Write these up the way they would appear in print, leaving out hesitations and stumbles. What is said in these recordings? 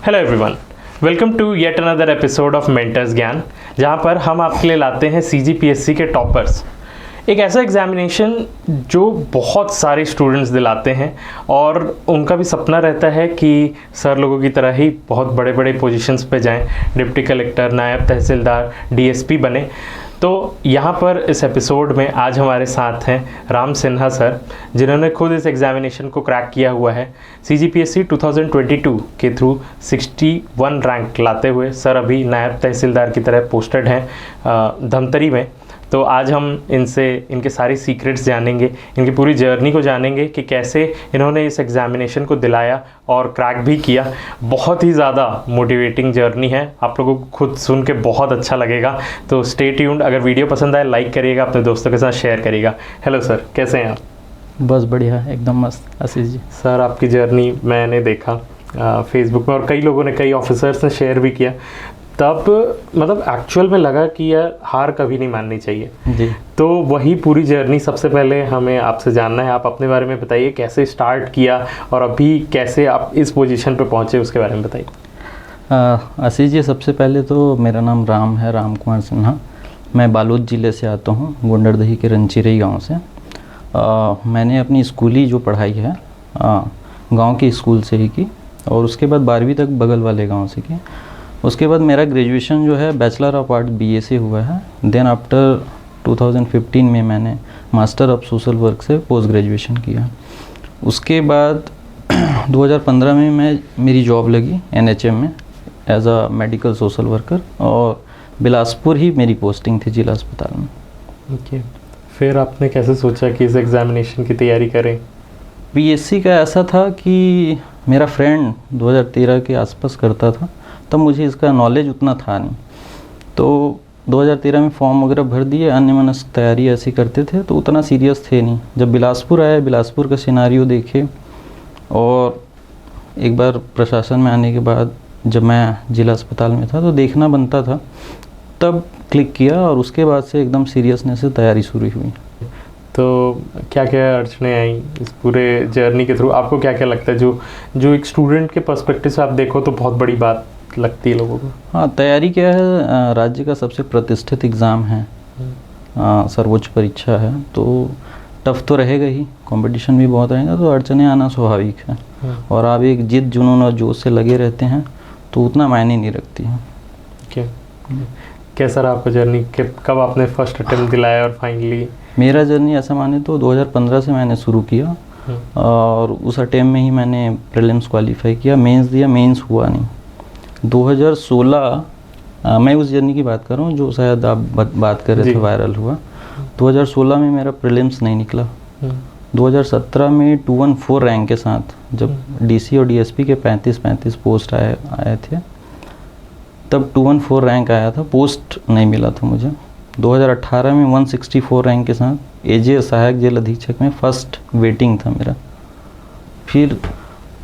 Hello everyone, welcome to yet another episode of mentors Gyan, जहां पर हम आपके लिए लाते हैं CGPSC के टॉपर्स। एक ऐसा एग्जामिनेशन जो बहुत सारे स्टूडेंट्स दिलाते हैं और उनका भी सपना रहता है कि सर लोगों की तरह ही बहुत बड़े बड़े पोजीशंस पे जाएं, डिप्टी कलेक्टर, नायब तहसीलदार, DSP बने। तो यहाँ पर इस एपिसोड में आज हमारे साथ हैं राम सिन्हा सर, जिन्होंने खुद इस एग्जामिनेशन को क्रैक किया हुआ है। CGPSC 2022 के थ्रू 61 रैंक लाते हुए सर अभी नायब तहसीलदार की तरह पोस्टेड हैं धमतरी में। तो आज हम इनसे इनके सारी सीक्रेट्स जानेंगे, इनकी पूरी जर्नी को जानेंगे कि कैसे इन्होंने इस एग्जामिनेशन को दिलाया और क्रैक भी किया। बहुत ही ज़्यादा मोटिवेटिंग जर्नी है, आप लोगों को खुद सुन के बहुत अच्छा लगेगा। तो स्टे ट्यून्ड। अगर वीडियो पसंद आए लाइक करिएगा, अपने दोस्तों के साथ शेयर करिएगा। हेलो सर, कैसे हैं आप? बस बढ़िया, एकदम मस्त आशीष जी। सर आपकी जर्नी मैंने देखा फेसबुक में और कई लोगों ने, कई ऑफिसर्स ने शेयर भी किया, तब मतलब एक्चुअल में लगा कि यार हार कभी नहीं माननी चाहिए जी। तो वही पूरी जर्नी सबसे पहले हमें आपसे जानना है। आप अपने बारे में बताइए, कैसे स्टार्ट किया और अभी कैसे आप इस पोजीशन पे पहुंचे, उसके बारे में बताइए। आशीष जी, सबसे पहले तो मेरा नाम राम है, राम कुमार सिन्हा। मैं बालोद ज़िले से आता हूँ, गुंडरदही के रंचिरई गांव से। मैंने अपनी स्कूली जो पढ़ाई है गांव के स्कूल से ही की और उसके बाद 12वीं तक बगल वाले गांव से की। उसके बाद मेरा ग्रेजुएशन जो है बैचलर ऑफ आर्ट BA से हुआ है। देन आफ्टर 2015 में मैंने मास्टर ऑफ सोशल वर्क से पोस्ट ग्रेजुएशन किया। उसके बाद 2015 में मेरी जॉब लगी NHM में as a medical social worker और बिलासपुर ही मेरी पोस्टिंग थी जिला अस्पताल में। ओके, फिर आपने कैसे सोचा कि इस एग्जामिनेशन की तैयारी करें? PSC का ऐसा था कि मेरा फ्रेंड 2013 के आसपास करता था, तब मुझे इसका नॉलेज उतना था नहीं। तो 2013 में फॉर्म वगैरह भर दिए, अन्यमनस्क तैयारी ऐसी करते थे, तो उतना सीरियस थे नहीं। जब बिलासपुर आया, बिलासपुर का सिनारियो देखे और एक बार प्रशासन में आने के बाद जब मैं जिला अस्पताल में था तो देखना बनता था, तब क्लिक किया और उसके बाद से एकदम सीरियसनेस से तैयारी शुरू हुई। तो क्या क्या अड़चने आई इस पूरे जर्नी के थ्रू? आपको क्या क्या लगता है जो एक स्टूडेंट के पर्सपेक्टिव से आप देखो तो बहुत बड़ी बात लगती है लोगों को? हाँ, तैयारी क्या है, राज्य का सबसे प्रतिष्ठित एग्ज़ाम है, सर्वोच्च परीक्षा है, तो टफ तो रहेगा ही, कंपटीशन भी बहुत रहेगा, तो अड़चने आना स्वाभाविक है। और आप एक जिद जुनून और जोश से लगे रहते हैं तो उतना मायने नहीं रखती है। कैसा रहा आपका जर्नी? कब आपने फर्स्ट अटेम्प्ट दिलाया और फाइनली? मेरा जर्नी ऐसा माने तो 2015 से मैंने शुरू किया और उस अटेम्प्ट में ही मैंने प्रीलिम्स क्वालिफाई किया। मेंस दिया, मेंस हुआ नहीं। 2016 मैं उस जर्नी की बात कर रहा हूँ जो शायद आप बात कर रहे थे, वायरल हुआ। 2016 में मेरा प्रीलिम्स नहीं निकला। 2017 में 214 रैंक के साथ जब DC और DSP के 35 पोस्ट आए थे, तब 214 रैंक आया था, पोस्ट नहीं मिला था मुझे। 2018 में 164 रैंक के साथ AJ सहायक जेल अधीक्षक में फर्स्ट वेटिंग था मेरा। फिर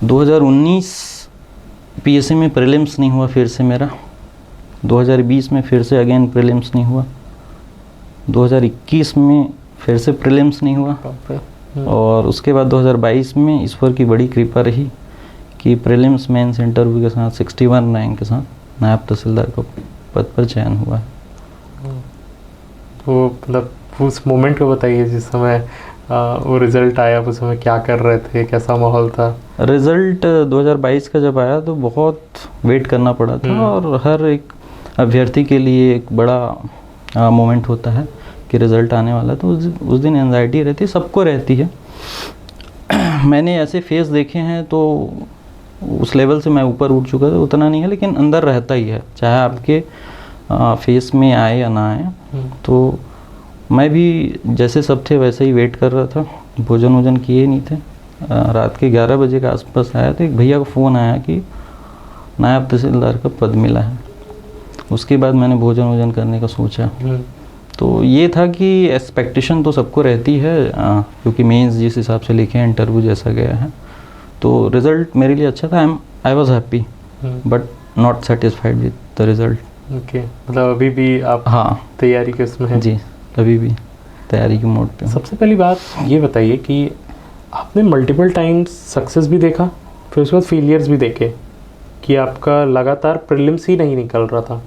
2019 PSC में प्रीलिम्स नहीं हुआ फिर से मेरा। 2020 में फिर से अगेन प्रीलिम्स नहीं हुआ। 2021 में फिर से प्रीलिम्स नहीं हुआ और उसके बाद 2022 में ईश्वर की बड़ी कृपा रही कि प्रीलिम्स मेंस इंटरव्यू के साथ 61 रैंक के साथ नायब तहसीलदार का पद पर चयन हुआ है। वो मतलब उस मोमेंट को बताइए जिस समय वो रिज़ल्ट आया, उस समय क्या कर रहे थे, कैसा माहौल था? रिज़ल्ट 2022 का जब आया तो बहुत वेट करना पड़ा था और हर एक अभ्यर्थी के लिए एक बड़ा मोमेंट होता है कि रिज़ल्ट आने वाला। तो उस दिन एंजाइटी रहती है, सबको रहती है। मैंने ऐसे फेस देखे हैं तो उस लेवल से मैं ऊपर उठ चुका था, उतना नहीं है लेकिन अंदर रहता ही है, चाहे आपके फेस में आए या ना आए। तो मैं भी जैसे सब थे वैसे ही वेट कर रहा था। भोजन वोजन किए नहीं थे। रात के 11 बजे के आसपास आया तो एक भैया का फ़ोन आया कि नायब तहसीलदार का पद मिला है। उसके बाद मैंने भोजन वोजन करने का सोचा। तो ये था कि एक्सपेक्टेशन तो सबको रहती है क्योंकि मेंस जिस हिसाब से लिखे हैं, इंटरव्यू जैसा गया है, तो रिज़ल्ट मेरे लिए अच्छा था। I was happy but not satisfied with the result. Okay, मतलब अभी भी आप तैयारी के उसमें हैं? जी, अभी भी तैयारी के मोड पे। सबसे पहली बात ये बताइए कि आपने मल्टीपल टाइम्स सक्सेस भी देखा, फिर उसके बाद फेलियर्स भी देखे, कि आपका लगातार प्रीलिम्स ही नहीं निकल रहा था,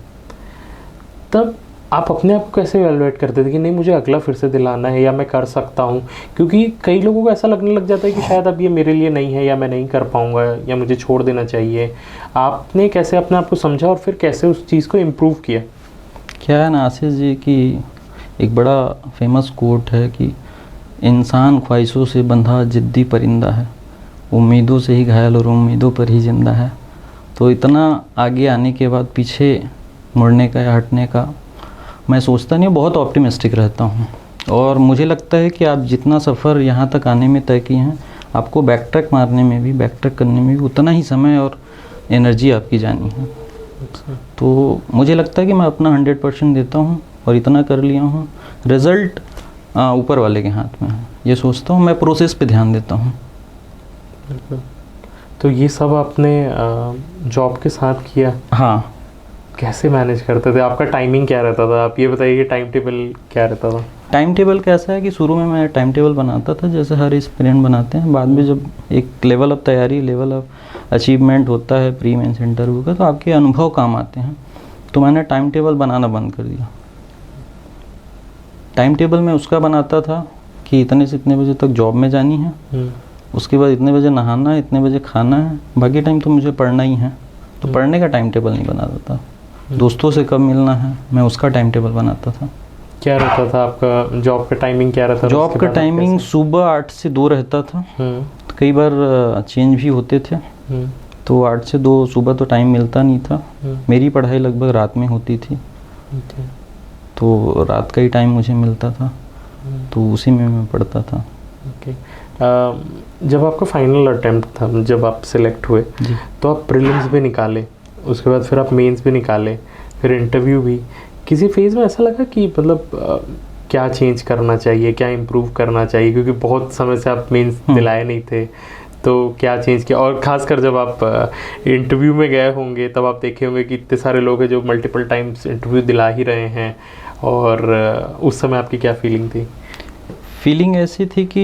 तब आप अपने आप को कैसे एवेलुएट करते थे कि नहीं मुझे अगला फिर से दिलाना है या मैं कर सकता हूँ? क्योंकि कई लोगों को ऐसा लगने लग जाता है कि शायद अब ये मेरे लिए नहीं है या मैं नहीं कर पाऊँगा या मुझे छोड़ देना चाहिए। आपने कैसे अपने आप को समझा और फिर कैसे उस चीज़ को इम्प्रूव किया? क्या है ना आशीष जी कि एक बड़ा फेमस कोट है कि इंसान ख्वाहिशों से बंधा जिद्दी परिंदा है, उम्मीदों से ही घायल और उम्मीदों पर ही जिंदा है। तो इतना आगे आने के बाद पीछे मुड़ने का या हटने का मैं सोचता नहीं, बहुत ऑप्टिमिस्टिक रहता हूँ। और मुझे लगता है कि आप जितना सफ़र यहाँ तक आने में तय किए हैं, आपको बैक ट्रैक मारने में भी, बैक ट्रैक करने में भी उतना ही समय और एनर्जी आपकी जानी है। तो मुझे लगता है कि मैं अपना 100% देता हूँ और इतना कर लिया हूँ। रिज़ल्ट ऊपर वाले के हाथ में है, ये सोचता हूँ। मैं प्रोसेस पे ध्यान देता हूँ। तो ये सब आपने जॉब के साथ किया? हाँ। कैसे मैनेज करते थे? आपका टाइमिंग क्या रहता था? आप ये बताइए कि टाइम टेबल क्या रहता था? टाइम टेबल कैसा है कि शुरू में मैं टाइम टेबल बनाता था जैसे हर एस्पिरेंट बनाते हैं। बाद में जब एक लेवल ऑफ तैयारी, लेवल ऑफ अचीवमेंट होता है प्री मेंस इंटरव्यू का, तो आपके अनुभव काम आते हैं। तो मैंने टाइम टेबल बनाना बंद कर दिया। टाइम टेबल में उसका बनाता था कि इतने से इतने बजे तक जॉब में जानी है, उसके बाद इतने बजे नहाना है, इतने बजे खाना है, बाकी टाइम तो मुझे पढ़ना ही है। तो पढ़ने का टाइम टेबल नहीं बनाता था। दोस्तों से कब मिलना है, मैं उसका टाइम टेबल बनाता था। क्या रहता था आपका जॉब का टाइमिंग? क्या रहता था? जॉब का टाइमिंग सुबह 8 से 2 रहता था। कई बार चेंज भी होते थे। तो 8 से 2 सुबह तो टाइम मिलता नहीं था। मेरी पढ़ाई लगभग रात में होती थी, तो रात का ही टाइम मुझे मिलता था, तो उसी में मैं पढ़ता था। जब आपका फाइनल अटेम्प्ट था, जब आप सिलेक्ट हुए, तो आप प्रीलिम्स भी निकाले, उसके बाद फिर आप मेंस भी निकाले, फिर इंटरव्यू भी। किसी फेज़ में ऐसा लगा कि मतलब क्या चेंज करना चाहिए, क्या इम्प्रूव करना चाहिए? क्योंकि बहुत समय से आप मेंस दिलाए नहीं थे, तो क्या चेंज किया? और ख़ासकर जब आप इंटरव्यू में गए होंगे तब आप देखे होंगे कि इतने सारे लोग हैं जो मल्टीपल टाइम्स इंटरव्यू दिला ही रहे हैं, और उस समय आपकी क्या फीलिंग थी? फीलिंग ऐसी थी कि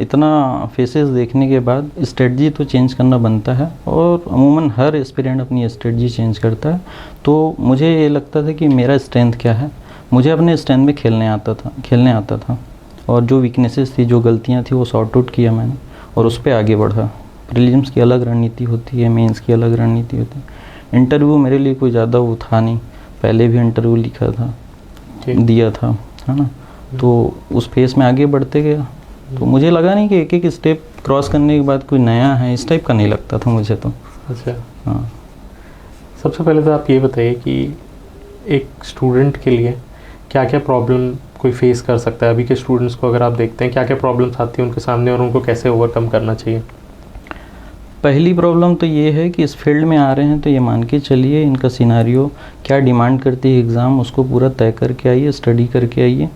इतना फेसेस देखने के बाद स्ट्रेटजी तो चेंज करना बनता है, और अमूमन हर एस्पिरेंट अपनी स्ट्रेटजी चेंज करता है। तो मुझे ये लगता था कि मेरा स्ट्रेंथ क्या है। मुझे अपने स्ट्रेंथ में खेलने आता था, और जो वीकनेसेस थी, जो गलतियाँ थी, वो सॉर्ट आउट किया मैंने और उस पर आगे बढ़ा। प्रीलिम्स की अलग रणनीति होती है, मेंस की अलग रणनीति होती है। इंटरव्यू मेरे लिए कोई ज़्यादा वो था नहीं, पहले भी इंटरव्यू लिखा था, दिया था, है ना। तो उस फेस में आगे बढ़ते गया। तो मुझे लगा नहीं कि एक एक स्टेप क्रॉस करने के बाद कोई नया है, इस टाइप का नहीं लगता था मुझे तो। अच्छा। हाँ। सबसे पहले तो आप ये बताइए कि एक स्टूडेंट के लिए क्या क्या प्रॉब्लम कोई फेस कर सकता है? अभी के स्टूडेंट्स को अगर आप देखते हैं, क्या क्या प्रॉब्लम्स आती हैं उनके सामने और उनको कैसे ओवरकम करना चाहिए? पहली प्रॉब्लम तो ये है कि इस फील्ड में आ रहे हैं तो ये मान के चलिए इनका सिनारियो क्या डिमांड करती है एग्ज़ाम, उसको पूरा तय करके आइए, स्टडी करके आइए।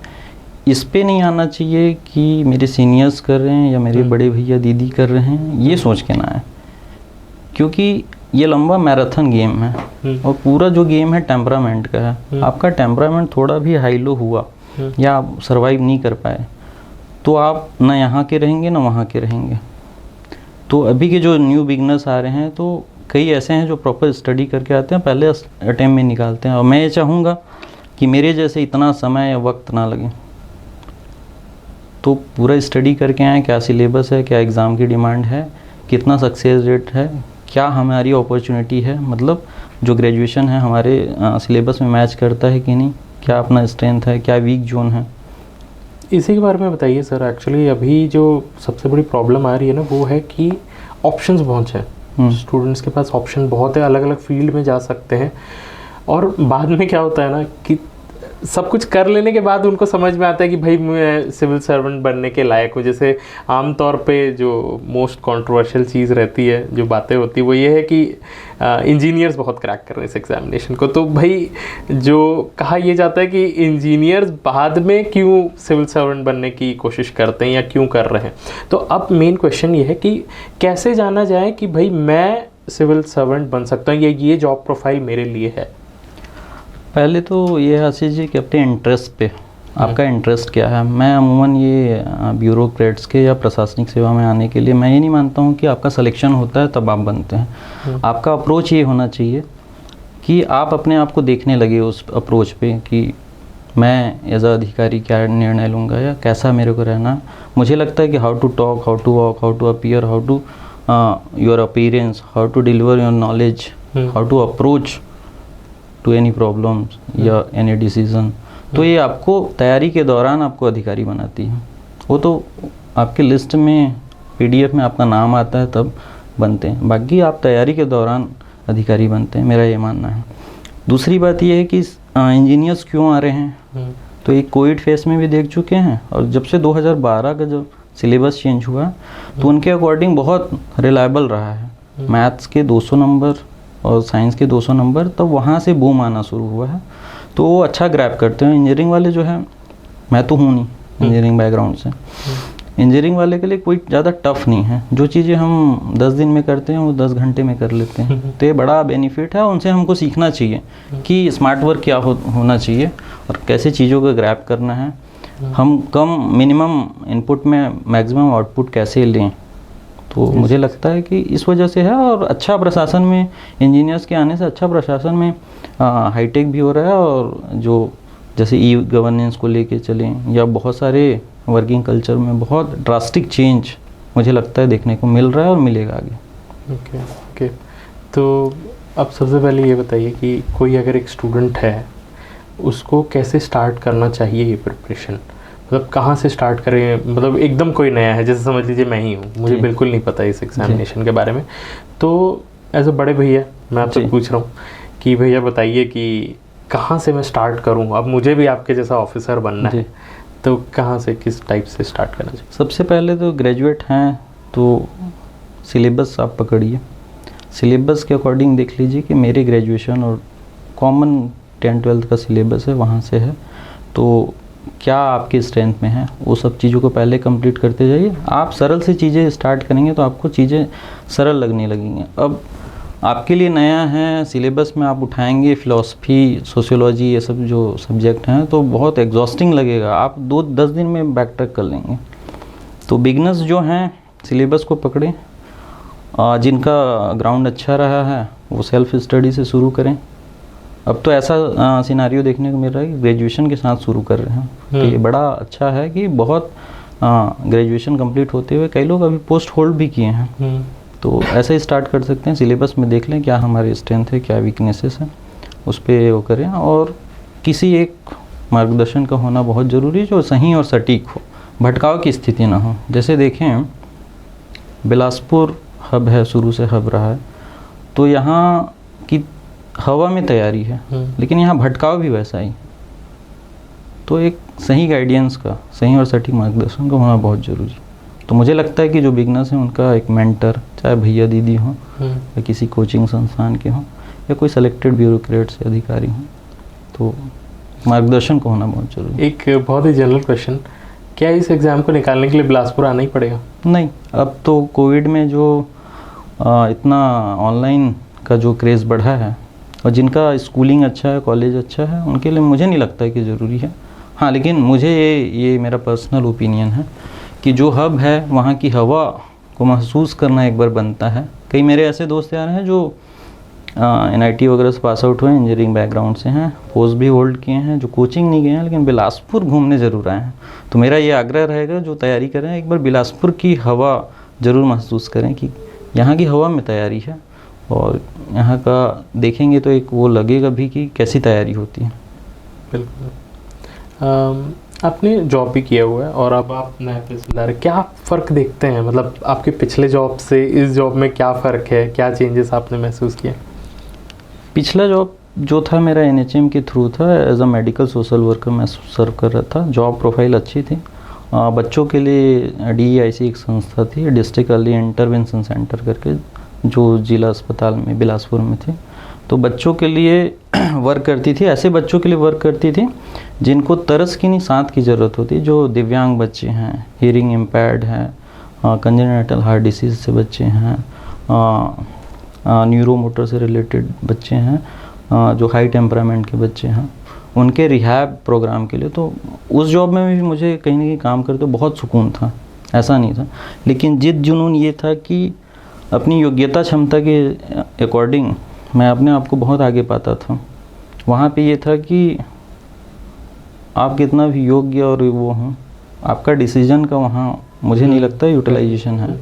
इस पे नहीं आना चाहिए कि मेरे सीनियर्स कर रहे हैं या मेरे बड़े भैया दीदी कर रहे हैं, ये सोच के ना आए, क्योंकि ये लंबा मैराथन गेम है और पूरा जो गेम है टेम्परामेंट का है। आपका टेम्परामेंट थोड़ा भी हाई लो हुआ या आप सर्वाइव नहीं कर पाए तो आप ना यहाँ के रहेंगे ना वहाँ के रहेंगे। तो अभी के जो न्यू बिगनर्स आ रहे हैं तो कई ऐसे हैं जो प्रॉपर स्टडी करके आते हैं, पहले अटेम्प्ट में निकालते हैं, और मैं ये चाहूँगा कि मेरे जैसे इतना समय या वक्त ना लगे। तो पूरा स्टडी करके आएँ, क्या सिलेबस है, क्या एग्ज़ाम की डिमांड है, कितना सक्सेस रेट है, क्या हमारी अपॉर्चुनिटी है, मतलब जो ग्रेजुएशन है हमारे सिलेबस में मैच करता है कि नहीं, क्या अपना स्ट्रेंथ है, क्या वीक जोन है। इसी के बारे में बताइए सर। एक्चुअली अभी जो सबसे बड़ी प्रॉब्लम आ रही है ना, वो है कि ऑप्शंस बहुत हैं। स्टूडेंट्स के पास ऑप्शन बहुत है, अलग अलग फील्ड में जा सकते हैं, और बाद में क्या होता है ना कि सब कुछ कर लेने के बाद उनको समझ में आता है कि भाई मैं सिविल सर्वेंट बनने के लायक हूँ। जैसे आमतौर पे जो मोस्ट कंट्रोवर्शियल चीज़ रहती है, जो बातें होती है, वो ये है कि इंजीनियर्स बहुत क्रैक कर रहे हैं इस एग्जामिनेशन को। तो भाई जो कहा यह जाता है कि इंजीनियर्स बाद में क्यों सिविल सर्वेंट बनने की कोशिश करते हैं या क्यों कर रहे हैं। तो अब मेन क्वेश्चन ये है कि कैसे जाना जाए कि भाई मैं सिविल सर्वेंट बन सकता हूँ या ये जॉब प्रोफाइल मेरे लिए है। पहले तो ये आशीष जी कि अपने इंटरेस्ट पे आपका इंटरेस्ट क्या है। मैं अमूमन ये ब्यूरोक्रेट्स के या प्रशासनिक सेवा में आने के लिए मैं ये नहीं मानता हूँ कि आपका सिलेक्शन होता है तब आप बनते हैं। आपका अप्रोच ये होना चाहिए कि आप अपने आप को देखने लगे उस अप्रोच पे कि मैं एज अ अधिकारी क्या निर्णय लूँगा या कैसा मेरे को रहना है। मुझे लगता है कि how to talk, how to walk, how to appear, how to your appearance, how to deliver your knowledge, how to approach to any problems या एनी डिसीजन, तो ये आपको तैयारी के दौरान आपको अधिकारी बनाती है। वो तो आपके लिस्ट में PDF में आपका नाम आता है तब बनते हैं, बाकी आप तैयारी के दौरान अधिकारी बनते हैं, मेरा ये मानना है। दूसरी बात ये है कि इंजीनियर्स क्यों आ रहे हैं, तो एक कोविड फेस में भी देख चुके हैं, और जब से 2012 का जब सिलेबस चेंज हुआ तो उनके अकॉर्डिंग बहुत रिलायबल रहा है। मैथ्स के 200 नंबर और साइंस के 200 नंबर, तब वहाँ से बूम आना शुरू हुआ है, तो वो अच्छा ग्रैब करते हैं। इंजीनियरिंग वाले जो है, मैं तो हूँ नहीं इंजीनियरिंग बैकग्राउंड से, इंजीनियरिंग वाले के लिए कोई ज़्यादा टफ नहीं है। जो चीज़ें हम 10 दिन में करते हैं वो 10 घंटे में कर लेते हैं, तो ये बड़ा बेनिफिट है। उनसे हमको सीखना चाहिए कि स्मार्ट वर्क क्या होना चाहिए और कैसे चीज़ों को ग्रैब करना है, हम कम मिनिमम इनपुट में मैक्सिमम आउटपुट कैसे लें। तो मुझे लगता है कि इस वजह से है। और अच्छा प्रशासन में इंजीनियर्स के आने से अच्छा प्रशासन में हाईटेक भी हो रहा है, और जो जैसे ई गवर्नेंस को लेके चलें या बहुत सारे वर्किंग कल्चर में बहुत ड्रास्टिक चेंज मुझे लगता है देखने को मिल रहा है और मिलेगा आगे। ओके। तो अब सबसे पहले ये बताइए कि कोई अगर एक स्टूडेंट है उसको कैसे स्टार्ट करना चाहिए ये प्रिपरेशन, मतलब कहाँ से स्टार्ट करें। मतलब एकदम कोई नया है, जैसे समझ लीजिए मैं ही हूँ, मुझे बिल्कुल नहीं पता इस एग्जामिनेशन के बारे में, तो एज अ बड़े भैया मैं आपसे पूछ रहा हूँ कि भैया बताइए कि कहाँ से मैं स्टार्ट करूँ। अब मुझे भी आपके जैसा ऑफिसर बनना है, तो कहाँ से, किस टाइप से स्टार्ट करना चाहिए। सबसे पहले तो ग्रेजुएट हैं तो सिलेबस आप पकड़िए, सिलेबस के अकॉर्डिंग देख लीजिए कि मेरे ग्रेजुएशन और कॉमन 10-12 का सिलेबस है वहाँ से है, तो क्या आपकी स्ट्रेंथ में है, वो सब चीज़ों को पहले कंप्लीट करते जाइए। आप सरल से चीज़ें स्टार्ट करेंगे तो आपको चीज़ें सरल लगने लगेंगी। अब आपके लिए नया है, सिलेबस में आप उठाएंगे फ़िलासफ़ी, सोशियोलॉजी, ये सब जो सब्जेक्ट हैं, तो बहुत एग्जॉस्टिंग लगेगा, आप 2-10 दिन में बैक ट्रैक कर लेंगे। तो बिगनर्स जो हैं सिलेबस को पकड़ें, जिनका ग्राउंड अच्छा रहा है वो सेल्फ स्टडी से शुरू करें। अब तो ऐसा सिनारियो देखने को मिल रहा है कि ग्रेजुएशन के साथ शुरू कर रहे हैं, तो ये बड़ा अच्छा है कि बहुत ग्रेजुएशन कंप्लीट होते हुए कई लोग अभी पोस्ट होल्ड भी किए हैं, तो ऐसे ही स्टार्ट कर सकते हैं। सिलेबस में देख लें क्या हमारी स्ट्रेंथ है, क्या वीकनेसेस है, उस पर वो करें। और किसी एक मार्गदर्शन का होना बहुत ज़रूरी है जो सही और सटीक हो, भटकाव की स्थिति ना हो। जैसे देखें बिलासपुर हब है, शुरू से हब रहा है, तो यहाँ की हवा में तैयारी है, लेकिन यहाँ भटकाव भी वैसा ही, तो एक सही गाइडेंस का, सही और सटीक मार्गदर्शन का होना बहुत ज़रूरी है। तो मुझे लगता है कि जो बिगनर्स हैं उनका एक मेंटर, चाहे भैया दीदी हों या किसी कोचिंग संस्थान के हों या कोई सेलेक्टेड ब्यूरोक्रेट से अधिकारी हों, तो मार्गदर्शन का होना बहुत जरूरी है। एक बहुत ही जनरल क्वेश्चन, क्या इस एग्ज़ाम को निकालने के लिए बिलासपुर आना ही पड़ेगा? नहीं, अब तो कोविड में जो इतना ऑनलाइन का जो क्रेज़ बढ़ा है और जिनका स्कूलिंग अच्छा है, कॉलेज अच्छा है, उनके लिए मुझे नहीं लगता है कि ज़रूरी है। हाँ, लेकिन मुझे ये मेरा पर्सनल ओपिनियन है कि जो हब है वहाँ की हवा को महसूस करना एक बार बनता है। कई मेरे ऐसे दोस्त यार हैं जो NIT वगैरह से पास आउट हुए, इंजीनियरिंग बैकग्राउंड से हैं, पोस्ट भी होल्ड किए हैं, जो कोचिंग नहीं गए हैं लेकिन बिलासपुर घूमने ज़रूर आए हैं। तो मेरा ये आग्रह रहेगा जो तैयारी करें एक बार बिलासपुर की हवा ज़रूर महसूस करें कि यहाँ की हवा में तैयारी है, और यहाँ का देखेंगे तो एक वो लगेगा भी कि कैसी तैयारी होती है। बिल्कुल। आपने जॉब भी किया हुआ है और अब आप नए तहसीलदार, क्या फ़र्क देखते हैं, मतलब आपके पिछले जॉब से इस जॉब में क्या फ़र्क है, क्या चेंजेस आपने महसूस किए? पिछला जॉब जो था मेरा NHM के थ्रू था, as a medical social worker मैं सर्व कर रहा था। जॉब प्रोफाइल अच्छी थी, बच्चों के लिए DEIC एक संस्था थी, डिस्ट्रिक्ट अर्ली इंटरवेंशन सेंटर करके, जो जिला अस्पताल में बिलासपुर में थी। तो बच्चों के लिए वर्क करती थी, ऐसे बच्चों के लिए वर्क करती थी जिनको तरस की नहीं सांस की ज़रूरत होती, जो दिव्यांग बच्चे हैं, हियरिंग इम्पेयर्ड हैं, कंजेनिटल हार्ट डिसीज़ से बच्चे हैं, न्यूरोमोटर से रिलेटेड बच्चे हैं, जो हाई टेम्परामेंट के बच्चे हैं, उनके रिहैब प्रोग्राम के लिए। तो उस जॉब में भी मुझे कहीं ना कहीं काम करते बहुत सुकून था, ऐसा नहीं था। लेकिन जिद जुनून ये था कि अपनी योग्यता क्षमता के अकॉर्डिंग मैं अपने आप को बहुत आगे पाता था। वहाँ पे ये था कि आप कितना भी योग्य और वो हों, आपका डिसीजन का वहाँ मुझे नहीं लगता यूटिलाइजेशन है।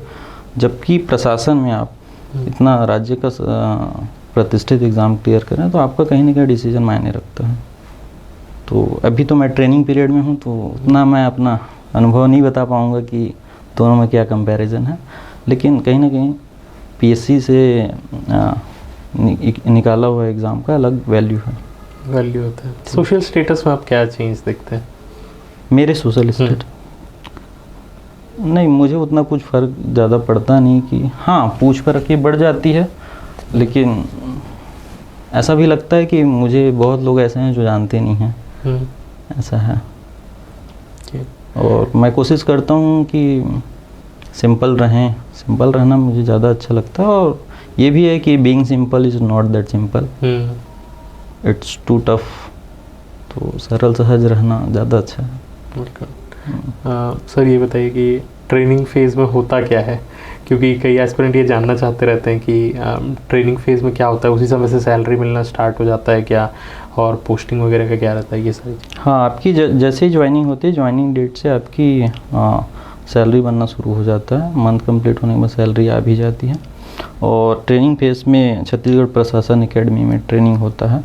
जबकि प्रशासन में आप इतना राज्य का प्रतिष्ठित एग्ज़ाम क्लियर करें तो आपका कहीं ना कहीं डिसीजन मायने रखता है। तो अभी तो मैं ट्रेनिंग पीरियड में हूँ, तो उतना मैं अपना अनुभव नहीं बता पाऊँगा कि दोनों में क्या कंपैरिजन है। लेकिन कहीं ना कहीं पीएससी से निकाला हुआ एग्ज़ाम का अलग वैल्यू होता है। सोशल स्टेटस में आप क्या चेंज देखते हैं? मेरे सोशल स्टेटस नहीं, मुझे उतना कुछ फ़र्क ज़्यादा पड़ता नहीं कि हाँ पूछ पर रखी बढ़ जाती है, लेकिन ऐसा भी लगता है कि मुझे बहुत लोग ऐसे हैं जो जानते नहीं हैं, ऐसा है। और मैं कोशिश करता हूँ कि सिंपल रहना मुझे ज़्यादा अच्छा लगता है। और ये भी है कि being simple is not that simple, it's too tough. तो सरल सहज रहना ज़्यादा अच्छा है। सर ये बताइए कि ट्रेनिंग फेज़ में होता क्या है, क्योंकि कई एस्पिरेंट ये जानना चाहते रहते हैं कि ट्रेनिंग फेज़ में क्या होता है, उसी समय से सैलरी मिलना स्टार्ट हो जाता है क्या, और पोस्टिंग वगैरह का क्या रहता है, ये सारी चीज़। हाँ, आपकी जैसे ही ज्वाइनिंग होती है, ज्वाइनिंग डेट से आपकी सैलरी बनना शुरू हो जाता है। मंथ कंप्लीट होने के बाद सैलरी आ भी जाती है। और ट्रेनिंग फेज़ में छत्तीसगढ़ प्रशासन एकेडमी में ट्रेनिंग होता है।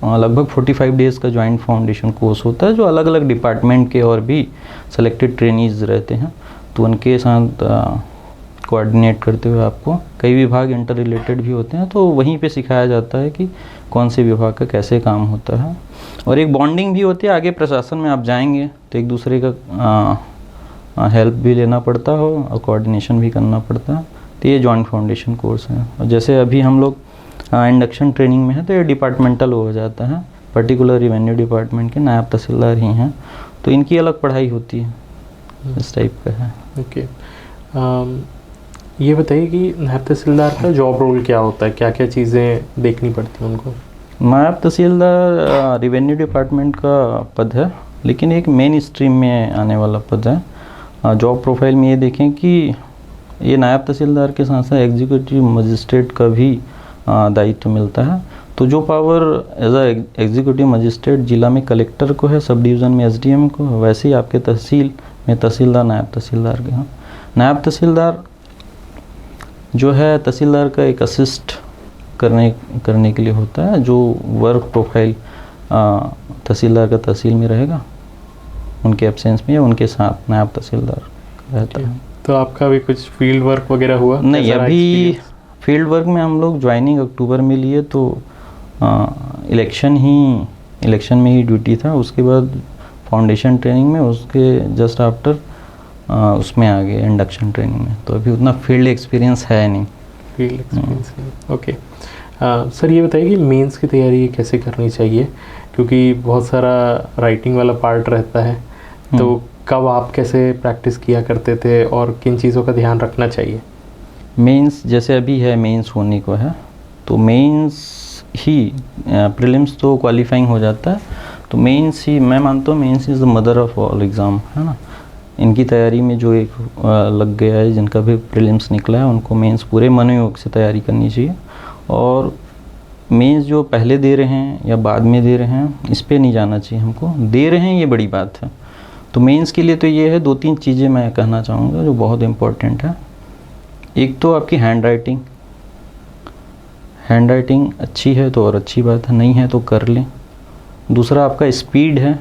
लगभग 45 डेज़ का जॉइंट फाउंडेशन कोर्स होता है, जो अलग अलग डिपार्टमेंट के और भी सेलेक्टेड ट्रेनीज़ रहते हैं। तो उनके साथ कोऑर्डिनेट करते हुए आपको कई विभाग इंटर रिलेटेड भी होते हैं, तो वहीं पे सिखाया जाता है कि कौन से विभाग का कैसे काम होता है। और एक बॉन्डिंग भी होती है, आगे प्रशासन में आप जाएंगे तो एक दूसरे का हेल्प भी लेना पड़ता हो और कोऑर्डिनेशन भी करना पड़ता है। तो ये जॉइंट फाउंडेशन कोर्स है। और जैसे अभी हम लोग इंडक्शन ट्रेनिंग में है, तो ये डिपार्टमेंटल हो जाता है। पर्टिकुलर रेवेन्यू डिपार्टमेंट के नायब तहसीलदार ही हैं, तो इनकी अलग पढ़ाई होती है, इस टाइप का है। ओके, ये बताइए कि नायब तहसीलदार का जॉब रोल क्या होता है, क्या क्या चीज़ें देखनी पड़ती हैं उनको? नायब तहसीलदार रेवेन्यू डिपार्टमेंट का पद है, लेकिन एक मेन स्ट्रीम में आने वाला पद है। जॉब प्रोफाइल में ये देखें कि ये नायब तहसीलदार के साथ साथ एग्जीक्यूटिव मजिस्ट्रेट का भी दायित्व मिलता है। तो जो power as a executive magistrate जिला में कलेक्टर को है, सब डिवीज़न में एसडीएम को, वैसे ही आपके तहसील में तहसीलदार नायब तहसीलदार के हैं। नायब तहसीलदार जो है तहसीलदार का एक असिस्ट करने के लिए होता है, जो वर्क प्रोफाइल तहसीलदार का तहसील में रहेगा, उनके एब्सेंस में या उनके साथ नायब तहसीलदार रहता है। तो आपका भी कुछ फील्ड वर्क वगैरह हुआ? नहीं, अभी फील्ड वर्क में हम लोग ज्वाइनिंग अक्टूबर में लिए, तो इलेक्शन में ही ड्यूटी था। उसके बाद फाउंडेशन ट्रेनिंग में, उसके जस्ट आफ्टर उसमें आ गए इंडक्शन ट्रेनिंग में। तो अभी उतना फील्ड एक्सपीरियंस है नहीं। फील्ड एक्सपीरियंस नहीं, ओके। सर ये बताइए कि मेंस की तैयारी कैसे करनी चाहिए, क्योंकि बहुत सारा राइटिंग वाला पार्ट रहता है, तो कब आप कैसे प्रैक्टिस किया करते थे और किन चीज़ों का ध्यान रखना चाहिए? मेंस जैसे अभी है, मेंस होने को है, तो मेंस ही प्रीलिम्स तो क्वालिफाइंग हो जाता है, तो मेंस ही मैं मानता हूँ mains is the mother of all exam, है ना। इनकी तैयारी में जो एक लग गया है, जिनका भी प्रीलिम्स निकला है, उनको मेंस पूरे मनोयोग से तैयारी करनी चाहिए। और मेंस जो पहले दे रहे हैं या बाद में दे रहे हैं, इस पे नहीं जाना चाहिए हमको। दे रहे हैं ये बड़ी बात है। तो मेंस के लिए तो ये है, 2-3 चीज़ें मैं कहना चाहूँगा जो बहुत इम्पोर्टेंट है। एक तो आपकी हैंड राइटिंग अच्छी है तो और अच्छी बात है, नहीं है तो कर लें। दूसरा आपका स्पीड है,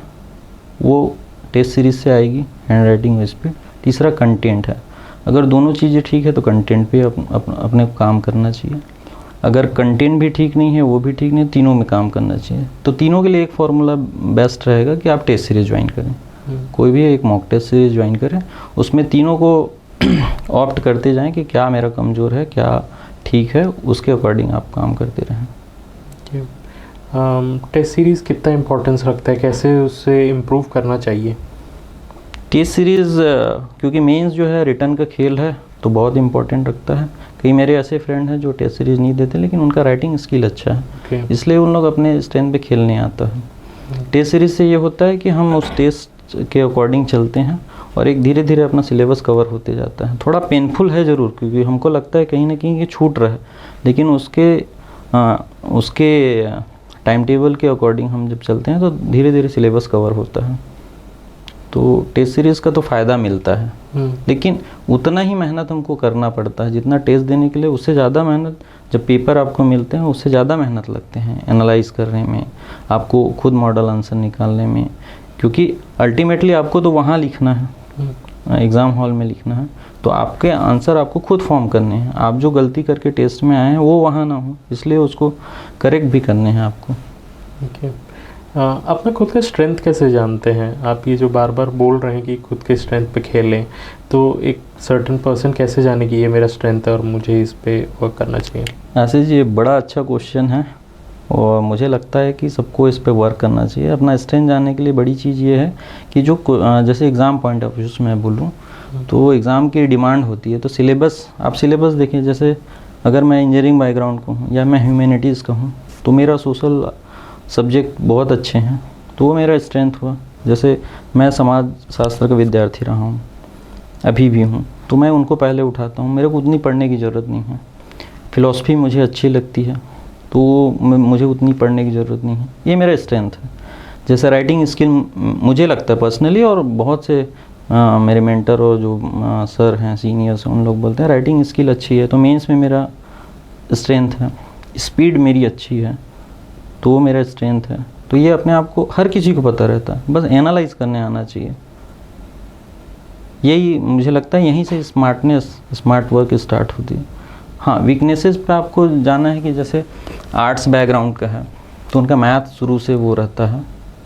वो टेस्ट सीरीज से आएगी, हैंड राइटिंग और स्पीड। तीसरा कंटेंट है, अगर दोनों चीज़ें ठीक है तो कंटेंट पे अपने काम करना चाहिए। अगर कंटेंट भी ठीक नहीं है, वो भी ठीक नहीं, तीनों में काम करना चाहिए। तो तीनों के लिए एक फॉर्मूला बेस्ट रहेगा कि आप टेस्ट सीरीज ज्वाइन करें, कोई भी एक मॉक टेस्ट सीरीज ज्वाइन करें, उसमें तीनों को ऑप्ट करते जाएं कि क्या मेरा कमज़ोर है, क्या ठीक है, उसके अकॉर्डिंग आप काम करते रहें। टेस्ट सीरीज़ कितना इम्पोर्टेंस रखता है, कैसे उससे इम्प्रूव करना चाहिए? टेस्ट सीरीज़ क्योंकि मेंस जो है रिटर्न का खेल है, तो बहुत इम्पोर्टेंट रखता है। कई मेरे ऐसे फ्रेंड हैं जो टेस्ट सीरीज़ नहीं देते, लेकिन उनका राइटिंग स्किल अच्छा है, इसलिए उन लोग अपने स्ट्रेंथ पे खेलने आता है। टेस्ट सीरीज से ये होता है कि हम उस टेस्ट के अकॉर्डिंग चलते हैं और एक धीरे धीरे अपना सिलेबस कवर होते जाता है। थोड़ा पेनफुल है ज़रूर, क्योंकि हमको लगता है कहीं ना कहीं ये छूट रहा है, लेकिन उसके टाइम टेबल के अकॉर्डिंग हम जब चलते हैं तो धीरे धीरे सिलेबस कवर होता है। तो टेस्ट सीरीज़ का तो फ़ायदा मिलता है, लेकिन उतना ही मेहनत हमको करना पड़ता है जितना टेस्ट देने के लिए, उससे ज़्यादा मेहनत जब पेपर आपको मिलते हैं उससे ज़्यादा मेहनत लगते हैं एनालाइज करने में, आपको खुद मॉडल आंसर निकालने में, क्योंकि अल्टीमेटली आपको तो वहाँ लिखना है, एग्ज़ाम हॉल में लिखना है, तो आपके आंसर आपको खुद फॉर्म करने हैं। आप जो गलती करके टेस्ट में आए हैं वो वहाँ ना हो, इसलिए उसको करेक्ट भी करने हैं आपको। ओके, अपना खुद का स्ट्रेंथ कैसे जानते हैं आप? ये जो बार बार बोल रहे हैं कि खुद के स्ट्रेंथ पे खेलें, तो एक सर्टेन पर्सन कैसे जाने कि ये मेरा स्ट्रेंथ है और मुझे इस पे वर्क करना चाहिए? ऐसे जी, ये बड़ा अच्छा क्वेश्चन है और मुझे लगता है कि सबको इस पे वर्क करना चाहिए। अपना स्ट्रेंथ जानने के लिए बड़ी चीज़ ये है कि जो जैसे एग्ज़ाम पॉइंट ऑफ व्यू से मैं बोलूँ तो एग्ज़ाम की डिमांड होती है, तो सिलेबस, आप सिलेबस देखिए। जैसे अगर मैं इंजीनियरिंग बैकग्राउंड का हूँ या मैं ह्यूमैनिटीज़ का हूँ तो मेरा सोशल सब्जेक्ट बहुत अच्छे हैं, तो वो मेरा स्ट्रेंथ हुआ। जैसे मैं समाज शास्त्र का विद्यार्थी रहा हूँ, अभी भी हूँ, तो मैं उनको पहले उठाता हूँ, मेरे को उतनी पढ़ने की ज़रूरत नहीं है। फ़िलॉसफी मुझे अच्छी लगती है तो मुझे उतनी पढ़ने की ज़रूरत नहीं है, ये मेरा स्ट्रेंथ है। जैसे राइटिंग स्किल मुझे लगता है पर्सनली, और बहुत से मेरे मेंटर और जो सर हैं, सीनियर्स हैं, उन लोग बोलते हैं राइटिंग स्किल अच्छी है तो मेंस में मेरा स्ट्रेंथ है। स्पीड मेरी अच्छी है तो वो मेरा स्ट्रेंथ है। तो ये अपने आप को हर किसी को पता रहता है, बस एनालाइज करने आना चाहिए। यही मुझे लगता है, यहीं से स्मार्ट वर्क स्टार्ट होती है। हाँ, वीकनेसेस पे आपको जाना है कि जैसे आर्ट्स बैकग्राउंड का है तो उनका मैथ शुरू से वो रहता है,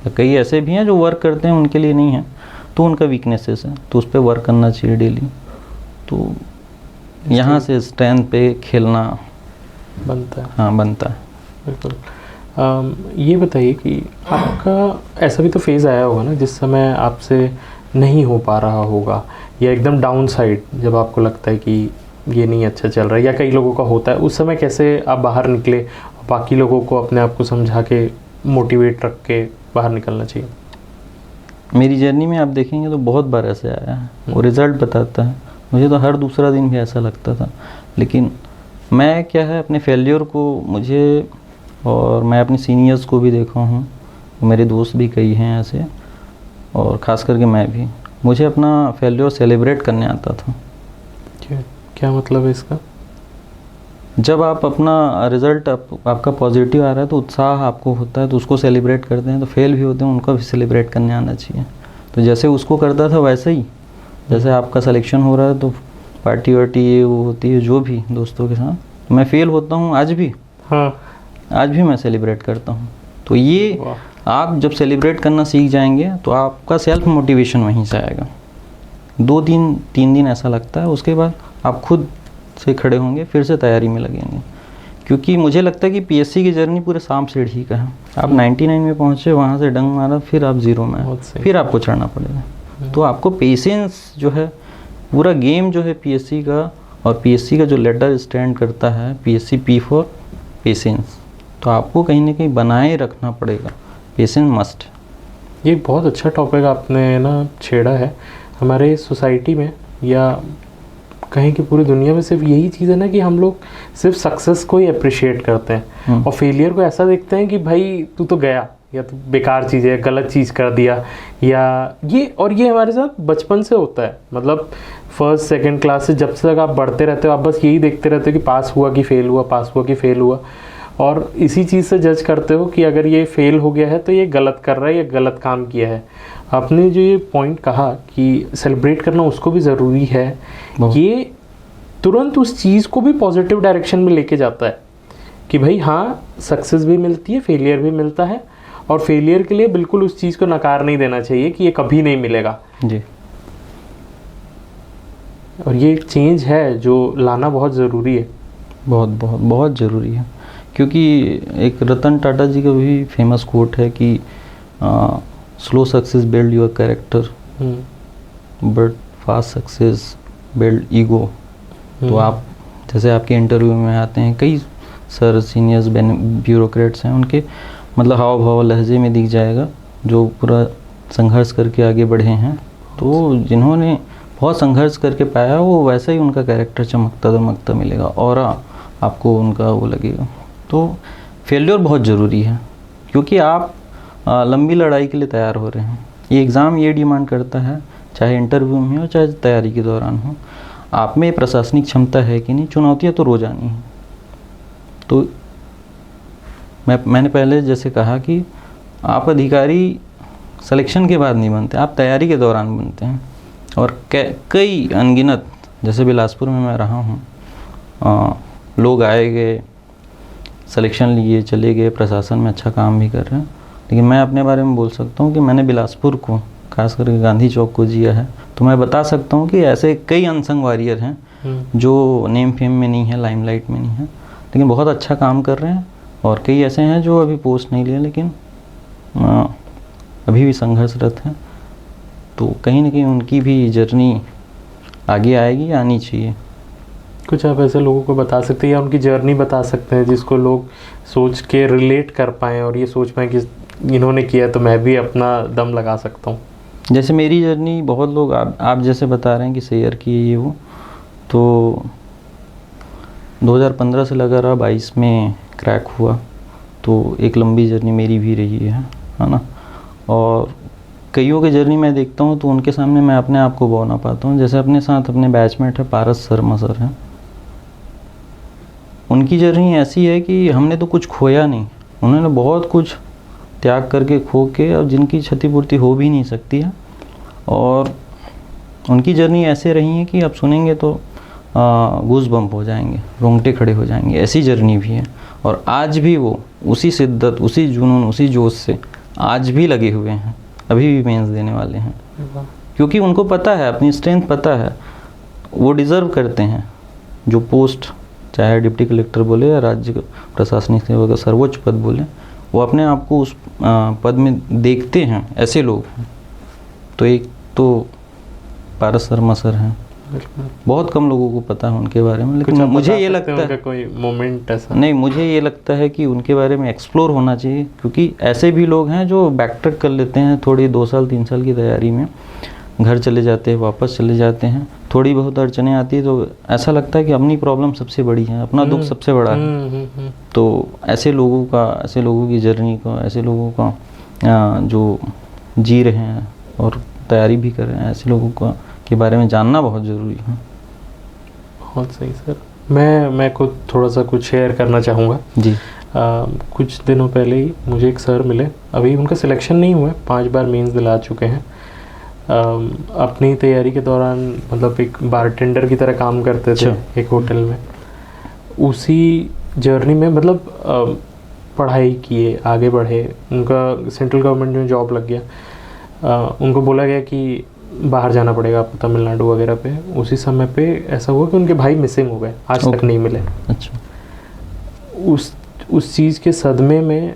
कई ऐसे भी हैं जो वर्क करते हैं उनके लिए नहीं है, तो उनका वीकनेसेस है, तो उस पर वर्क करना चाहिए डेली। तो यहाँ से स्ट्रेंथ पे खेलना बनता है। हाँ, बनता है, बिल्कुल। ये बताइए कि आपका ऐसा भी तो फेज़ आया होगा ना जिस समय आपसे नहीं हो पा रहा होगा, या एकदम डाउन साइड जब आपको लगता है कि ये नहीं अच्छा चल रहा है, या कई लोगों का होता है, उस समय कैसे आप बाहर निकले और बाकी लोगों को अपने आप को समझा के मोटिवेट रख के बाहर निकलना चाहिए? मेरी जर्नी में आप देखेंगे तो बहुत बार ऐसे आया है, वो रिज़ल्ट बताता है। मुझे तो हर दूसरा दिन भी ऐसा लगता था, लेकिन मैं क्या है, अपने फेलियर को मुझे, और मैं अपने सीनियर्स को भी देखा हूँ, मेरे दोस्त भी कई हैं ऐसे, और ख़ास करके मैं भी, मुझे अपना फेलियर सेलिब्रेट करने आता था। क्या मतलब है इसका? जब आप अपना रिज़ल्ट आपका पॉजिटिव आ रहा है तो उत्साह आपको होता है, तो उसको सेलिब्रेट करते हैं। तो फेल भी होते हैं, उनको भी सेलिब्रेट करने आना चाहिए। तो जैसे उसको करता था वैसे ही, जैसे आपका सिलेक्शन हो रहा है तो पार्टी वार्टी ये वो होती है जो भी दोस्तों के साथ, तो मैं फेल होता हूँ आज भी। हाँ, आज भी मैं सेलिब्रेट करता हूँ। तो ये आप जब सेलिब्रेट करना सीख जाएंगे तो आपका सेल्फ मोटिवेशन वहीं से आएगा। 2 दिन 3 दिन ऐसा लगता है, उसके बाद आप खुद से खड़े होंगे, फिर से तैयारी में लगेंगे। क्योंकि मुझे लगता है कि पीएससी की जर्नी पूरे सांप सीढ़ी का है। आप 99 में पहुँचे, वहाँ से डंग मारा, फिर आप 0 में, फिर आपको चढ़ना पड़ेगा। तो आपको पेशेंस जो है, पूरा गेम जो है पीएससी का, और पीएससी का जो लेटर स्टैंड करता है पीएससी पी फॉर पेशेंस, तो आपको कहीं ना कहीं बनाए रखना पड़ेगा। Patience must. ये बहुत अच्छा टॉपिक आपने ना छेड़ा है। हमारे सोसाइटी में या कहीं की पूरी दुनिया में सिर्फ यही चीज़ है ना कि हम लोग सिर्फ सक्सेस को ही अप्रिशिएट करते हैं और फेलियर को ऐसा देखते हैं कि भाई तू तो गया, या तो बेकार चीज़ है, गलत चीज़ कर दिया, या ये। और ये हमारे साथ बचपन से होता है, मतलब फर्स्ट सेकंड क्लास से जब तक आप बढ़ते रहते हो, आप बस यही देखते रहते हो कि पास हुआ कि फेल हुआ, पास हुआ कि फेल हुआ, और इसी चीज़ से जज करते हो कि अगर ये फेल हो गया है तो ये गलत कर रहा है या गलत काम किया है। आपने जो ये पॉइंट कहा कि सेलिब्रेट करना उसको भी ज़रूरी है, ये तुरंत उस चीज़ को भी पॉजिटिव डायरेक्शन में लेके जाता है कि भाई हाँ, सक्सेस भी मिलती है, फेलियर भी मिलता है, और फेलियर के लिए बिल्कुल उस चीज़ को नकार नहीं देना चाहिए कि ये कभी नहीं मिलेगा जी। और ये चेंज है जो लाना बहुत ज़रूरी है। बहुत बहुत बहुत ज़रूरी है, क्योंकि एक रतन टाटा जी का भी फेमस कोट है कि slow success build your character but fast success build ego. तो आप जैसे आपके इंटरव्यू में आते हैं कई सर सीनियर्स ब्यूरोक्रेट्स हैं, उनके मतलब हाव भाव लहजे में दिख जाएगा जो पूरा संघर्ष करके आगे बढ़े हैं, तो जिन्होंने बहुत संघर्ष करके पाया वो वैसा ही उनका कैरेक्टर चमकता दमकता मिलेगा और आपको उनका वो लगेगा। तो फेल्योर बहुत ज़रूरी है, क्योंकि आप लंबी लड़ाई के लिए तैयार हो रहे हैं। ये एग्ज़ाम ये डिमांड करता है, चाहे इंटरव्यू में हो चाहे तैयारी के दौरान हो, आप में प्रशासनिक क्षमता है कि नहीं। चुनौतियाँ तो रोज़ आनी हैं। तो मैंने पहले जैसे कहा कि आप अधिकारी सिलेक्शन के बाद नहीं बनते, आप तैयारी के दौरान बनते हैं। और कई अनगिनत, जैसे बिलासपुर में मैं रहा हूँ, लोग आए गए, सिलेक्शन लिए, चले गए, प्रशासन में अच्छा काम भी कर रहे हैं। लेकिन मैं अपने बारे में बोल सकता हूँ कि मैंने बिलासपुर को, खास करके गांधी चौक को जिया है। तो मैं बता सकता हूँ कि ऐसे कई अनसंग वॉरियर हैं जो नेम फेम में नहीं है, लाइमलाइट में नहीं है, लेकिन बहुत अच्छा काम कर रहे हैं। और कई ऐसे हैं जो अभी पोस्ट नहीं लिए लेकिन अभी भी संघर्षरत हैं। तो कहीं ना कहीं उनकी भी जर्नी आगे आएगी, आनी चाहिए। कुछ आप ऐसे लोगों को बता सकते हैं या उनकी जर्नी बता सकते हैं जिसको लोग सोच के रिलेट कर पाएँ और ये सोच पाएँ कि इन्होंने किया तो मैं भी अपना दम लगा सकता हूँ। जैसे मेरी जर्नी, बहुत लोग आप जैसे बता रहे हैं कि शेयर किए ये वो, तो 2015 से लगा रहा, 22 में क्रैक हुआ। तो एक लंबी जर्नी मेरी भी रही है ना। और कईयों की जर्नी मैं देखता हूँ तो उनके सामने मैं अपने आप को बो ना पाता हूँ। जैसे अपने साथ अपने बैचमेट है पारस शर्मा सर हैं, उनकी जर्नी ऐसी है कि हमने तो कुछ खोया नहीं, उन्होंने बहुत कुछ त्याग करके खो के, और जिनकी क्षतिपूर्ति हो भी नहीं सकती है। और उनकी जर्नी ऐसे रही है कि आप सुनेंगे तो गूज़ बम्प हो जाएंगे, रोंगटे खड़े हो जाएंगे, ऐसी जर्नी भी है। और आज भी वो उसी शिद्दत, उसी जुनून, उसी जोश से आज भी लगे हुए हैं, अभी भी मेंस देने वाले हैं। क्योंकि उनको पता है, अपनी स्ट्रेंथ पता है, वो डिज़र्व करते हैं जो पोस्ट, चाहे डिप्टी कलेक्टर बोले या राज्य प्रशासनिक सेवा का सर्वोच्च पद बोले, वो अपने आप को उस पद में देखते हैं, ऐसे लोग हैं। तो एक तो पारस शर्मा सर हैं, बहुत कम लोगों को पता है उनके बारे में, लेकिन मुझे ये लगता है कोई मोमेंट ऐसा नहीं, मुझे ये लगता है कि उनके बारे में एक्सप्लोर होना चाहिए। क्योंकि ऐसे भी लोग हैं जो बैकट्रैक कर लेते हैं, थोड़ी 2 साल 3 साल की तैयारी में घर चले जाते हैं, वापस चले जाते हैं, थोड़ी बहुत अड़चने आती है तो ऐसा लगता है कि अपनी प्रॉब्लम सबसे बड़ी है, अपना दुख सबसे बड़ा है। तो ऐसे लोगों की जर्नी को, ऐसे लोगों का जो जी रहे हैं और तैयारी भी कर रहे हैं, ऐसे लोगों का के बारे में जानना बहुत ज़रूरी है। बहुत सही सर। मैं खुद थोड़ा सा कुछ शेयर करना चाहूँगा जी। कुछ दिनों पहले ही मुझे एक सर मिले, अभी उनका सिलेक्शन नहीं हुआ, 5 बार मेंस दिला चुके हैं। अपनी तैयारी के दौरान मतलब एक बारटेंडर की तरह काम करते थे एक होटल में। उसी जर्नी में मतलब पढ़ाई किए, आगे बढ़े, उनका सेंट्रल गवर्नमेंट में जॉब लग गया। उनको बोला गया कि बाहर जाना पड़ेगा आपको, तमिलनाडु वगैरह पे। उसी समय पे ऐसा हुआ कि उनके भाई मिसिंग हो गए, आज तक नहीं मिले। अच्छा। उस चीज़ के सदमे में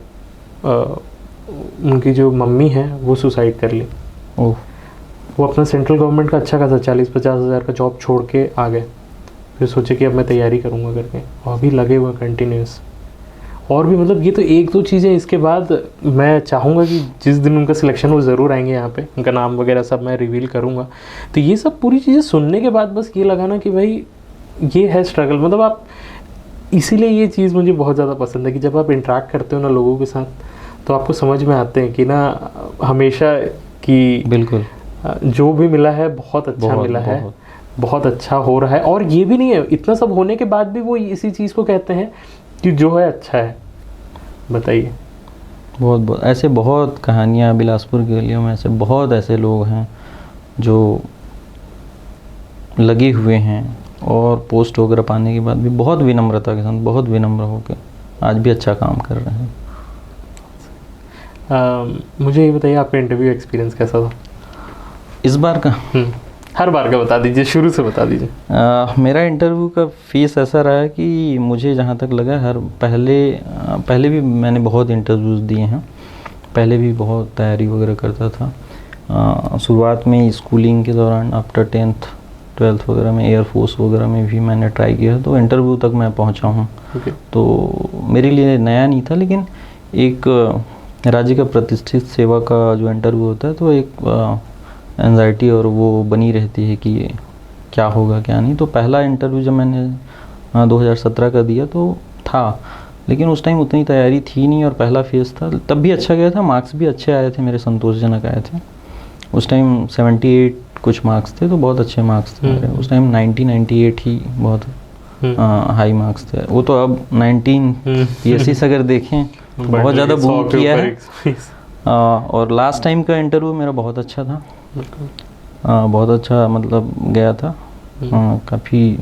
उनकी जो मम्मी है वो सुसाइड कर ली। ओह। वो अपना सेंट्रल गवर्नमेंट का अच्छा खासा 40-50 हज़ार का जॉब छोड़ के आ गए। फिर सोचे कि अब मैं तैयारी करूँगा करके, और अभी लगे हुए कंटिन्यूस। और भी मतलब ये तो 1-2 चीज़ें। इसके बाद मैं चाहूँगा कि जिस दिन उनका सिलेक्शन वो ज़रूर आएंगे यहाँ पे, उनका नाम वगैरह सब मैं रिवील करूँगा। तो ये सब पूरी चीज़ें सुनने के बाद बस ये लगा ना कि भाई ये है स्ट्रगल। मतलब आप, इसीलिए ये चीज़ मुझे बहुत ज़्यादा पसंद है कि जब आप इंटरेक्ट करते हो ना लोगों के साथ, तो आपको समझ में आते हैं कि ना हमेशा कि बिल्कुल जो भी मिला है बहुत अच्छा मिला है, बहुत अच्छा हो रहा है। और ये भी नहीं है, इतना सब होने के बाद भी वो इसी चीज़ को कहते हैं कि जो है अच्छा है। बताइए। बहुत ऐसे बहुत कहानियाँ बिलासपुर के गलियों में, ऐसे बहुत ऐसे लोग हैं जो लगे हुए हैं और पोस्ट वगैरह पाने के बाद भी बहुत विनम्रता के साथ, बहुत विनम्र होकर आज भी अच्छा काम कर रहे हैं। मुझे ये बताइए आपका इंटरव्यू एक्सपीरियंस कैसा था इस बार का? हर बार का बता दीजिए, शुरू से बता दीजिए। मेरा इंटरव्यू का फेस ऐसा रहा कि मुझे जहाँ तक लगा, पहले भी मैंने बहुत इंटरव्यूज़ दिए हैं, पहले भी बहुत तैयारी वगैरह करता था। शुरुआत में स्कूलिंग के दौरान आफ्टर 10th 12th वगैरह में एयरफोर्स वगैरह में भी मैंने ट्राई किया, तो इंटरव्यू तक मैं पहुँचा हूँ। तो मेरे लिए नया नहीं था, लेकिन एक राज्य का प्रतिष्ठित सेवा का जो इंटरव्यू होता है तो एक एंजाइटी और वो बनी रहती है कि क्या होगा क्या नहीं। तो पहला इंटरव्यू जब मैंने 2017 का दिया तो था, लेकिन उस टाइम उतनी तैयारी थी नहीं और पहला फेज़ था। तब भी अच्छा गया था, मार्क्स भी अच्छे आए थे मेरे, संतोषजनक आए थे। उस टाइम 78 कुछ मार्क्स थे, तो बहुत अच्छे मार्क्स थे मेरे। उस टाइम 98 ही बहुत हाई मार्क्स थे। वो तो अब 19 PSC से अगर देखें तो बहुत ज़्यादा बूम किया है। और लास्ट टाइम का इंटरव्यू मेरा बहुत अच्छा था, बहुत अच्छा मतलब गया था। काफ़ी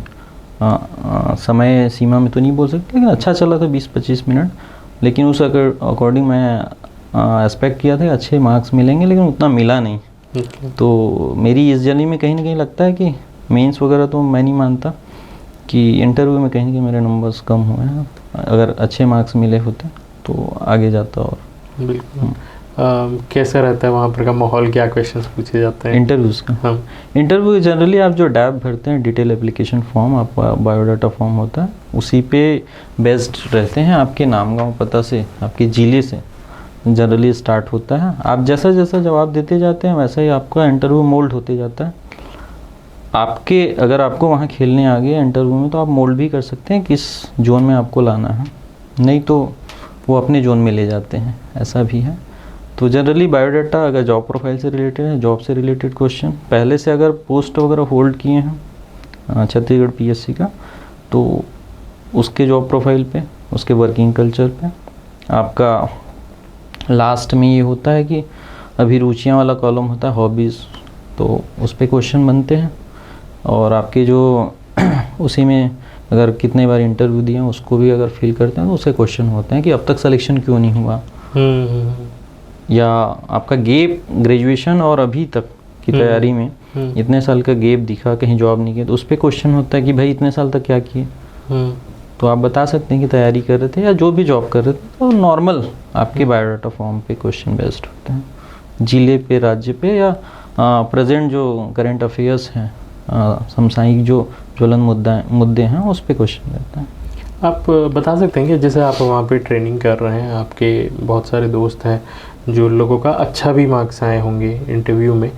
समय सीमा में तो नहीं बोल सकते, लेकिन अच्छा चला था 20-25 मिनट। लेकिन उस अकॉर्डिंग मैं एक्सपेक्ट किया था कि अच्छे मार्क्स मिलेंगे, लेकिन उतना मिला नहीं। तो मेरी इस जर्नी में कहीं ना कहीं लगता है कि मेंस वगैरह तो मैं नहीं मानता, कि इंटरव्यू में कहीं ना कहीं मेरे नंबर्स कम हुए हैं। अगर अच्छे मार्क्स मिले होते तो आगे जाता। और बिल्कुल कैसा रहता है वहाँ पर का माहौल, क्या क्वेश्चंस पूछे जाते हैं इंटरव्यूज़ का? हाँ, इंटरव्यू जनरली आप जो डैब भरते हैं, डिटेल एप्लीकेशन फॉर्म, आपका बायोडाटा फॉर्म होता है, उसी पे बेस्ड रहते हैं। आपके नाम गाँव पता से, आपके जिले से जनरली स्टार्ट होता है। आप जैसा जैसा जवाब देते जाते हैं वैसा ही आपका इंटरव्यू मोल्ड होते जाता है। आपके अगर आपको वहाँ खेलने आ गया इंटरव्यू में तो आप मोल्ड भी कर सकते हैं किस जोन में आपको लाना है, नहीं तो वो अपने जोन में ले जाते हैं, ऐसा भी है। तो जनरली बायोडाटा अगर जॉब प्रोफाइल से रिलेटेड है, जॉब से रिलेटेड क्वेश्चन, पहले से अगर पोस्ट वगैरह होल्ड किए हैं छत्तीसगढ़ PSC का, तो उसके जॉब प्रोफाइल पे, उसके वर्किंग कल्चर पे आपका लास्ट में ये होता है कि अभिरुचियाँ वाला कॉलम होता है, हॉबीज़, तो उस पर क्वेश्चन बनते हैं। और आपके जो उसी में अगर कितने बार इंटरव्यू दिए हैं उसको भी अगर फिल करते हैं तो उसके क्वेश्चन होते हैं कि अब तक सिलेक्शन क्यों नहीं हुआ, या आपका गैप ग्रेजुएशन और अभी तक की तैयारी में इतने साल का गैप दिखा, कहीं जॉब नहीं किया, तो उस पर क्वेश्चन होता है कि भाई इतने साल तक क्या किए। तो आप बता सकते हैं कि तैयारी कर रहे थे या जो भी जॉब कर रहे थे। तो नॉर्मल आपके बायोडाटा फॉर्म पे क्वेश्चन बेस्ड होते हैं, जिले पे, राज्य पे, या प्रेजेंट जो करंट अफेयर्स हैं, समसामयिक जो ज्वलन मुद्दे हैं, उस पे क्वेश्चन रहता है। आप बता सकते हैं कि जैसे आप वहाँ पे ट्रेनिंग कर रहे हैं, आपके बहुत सारे दोस्त हैं जो लोगों का अच्छा भी मार्क्स आए होंगे इंटरव्यू में,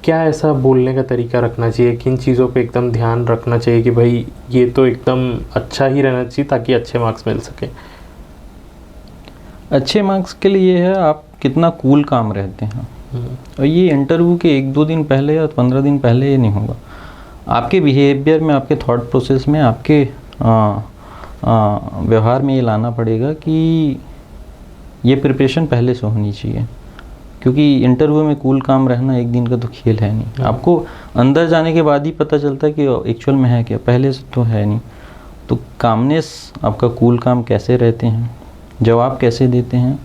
क्या ऐसा बोलने का तरीका रखना चाहिए, किन चीज़ों पे एकदम ध्यान रखना चाहिए कि भाई ये तो एकदम अच्छा ही रहना चाहिए ताकि अच्छे मार्क्स मिल सके? अच्छे मार्क्स के लिए है आप कितना कूल काम रहते हैं। और ये इंटरव्यू के 1-2 दिन पहले या 15 दिन पहले ये नहीं होगा। आपके बिहेवियर में, आपके थॉट प्रोसेस में, आपके व्यवहार में ये लाना पड़ेगा कि ये प्रिपरेशन पहले से होनी चाहिए। क्योंकि इंटरव्यू में कूल काम रहना एक दिन का तो खेल है नहीं। आपको अंदर जाने के बाद ही पता चलता है कि एक्चुअल में है क्या, पहले से तो है नहीं। तो कामनेस, आपका कूल काम कैसे रहते हैं, जवाब कैसे देते हैं,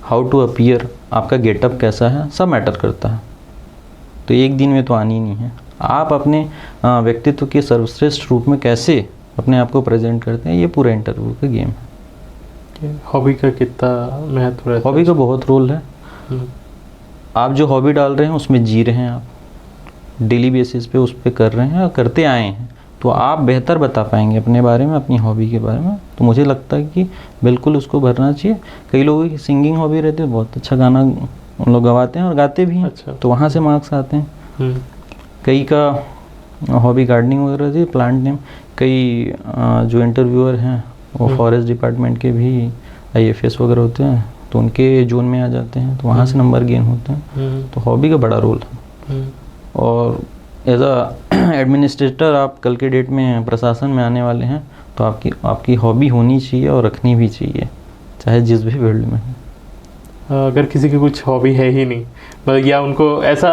हाउ टू अपीयर, आपका गेटअप कैसा है, सब मैटर करता है। तो एक दिन में तो आनी नहीं है। आप अपने व्यक्तित्व के सर्वश्रेष्ठ रूप में कैसे अपने आप को प्रेजेंट करते हैं, ये पूरा इंटरव्यू का गेम है। हॉबी का कितना महत्व रहता है? हॉबी का बहुत रोल है। आप जो हॉबी डाल रहे हैं उसमें जी रहे हैं, आप डेली बेसिस पे उस पर कर रहे हैं और करते आए हैं, तो आप बेहतर बता पाएंगे अपने बारे में, अपनी हॉबी के बारे में। तो मुझे लगता है कि बिल्कुल उसको भरना चाहिए। कई लोगों की सिंगिंग हॉबी रहती है, बहुत अच्छा गाना उन लोग गवाते हैं और गाते भी हैं। अच्छा। तो वहाँ से मार्क्स आते हैं। कई का हॉबी गार्डनिंग वगैरह रहती है, प्लांट नेम। कई जो इंटरव्यूअर हैं वो फॉरेस्ट डिपार्टमेंट के भी IFS वगैरह होते हैं, तो उनके जोन में आ जाते हैं, तो वहाँ से नंबर गेन होते हैं। तो हॉबी का बड़ा रोल है। और एज अ एडमिनिस्ट्रेटर आप कल के डेट में प्रशासन में आने वाले हैं, तो आपकी हॉबी होनी चाहिए और रखनी भी चाहिए, चाहे जिस भी फील्ड में। अगर किसी की कुछ हॉबी है ही नहीं, मतलब या उनको ऐसा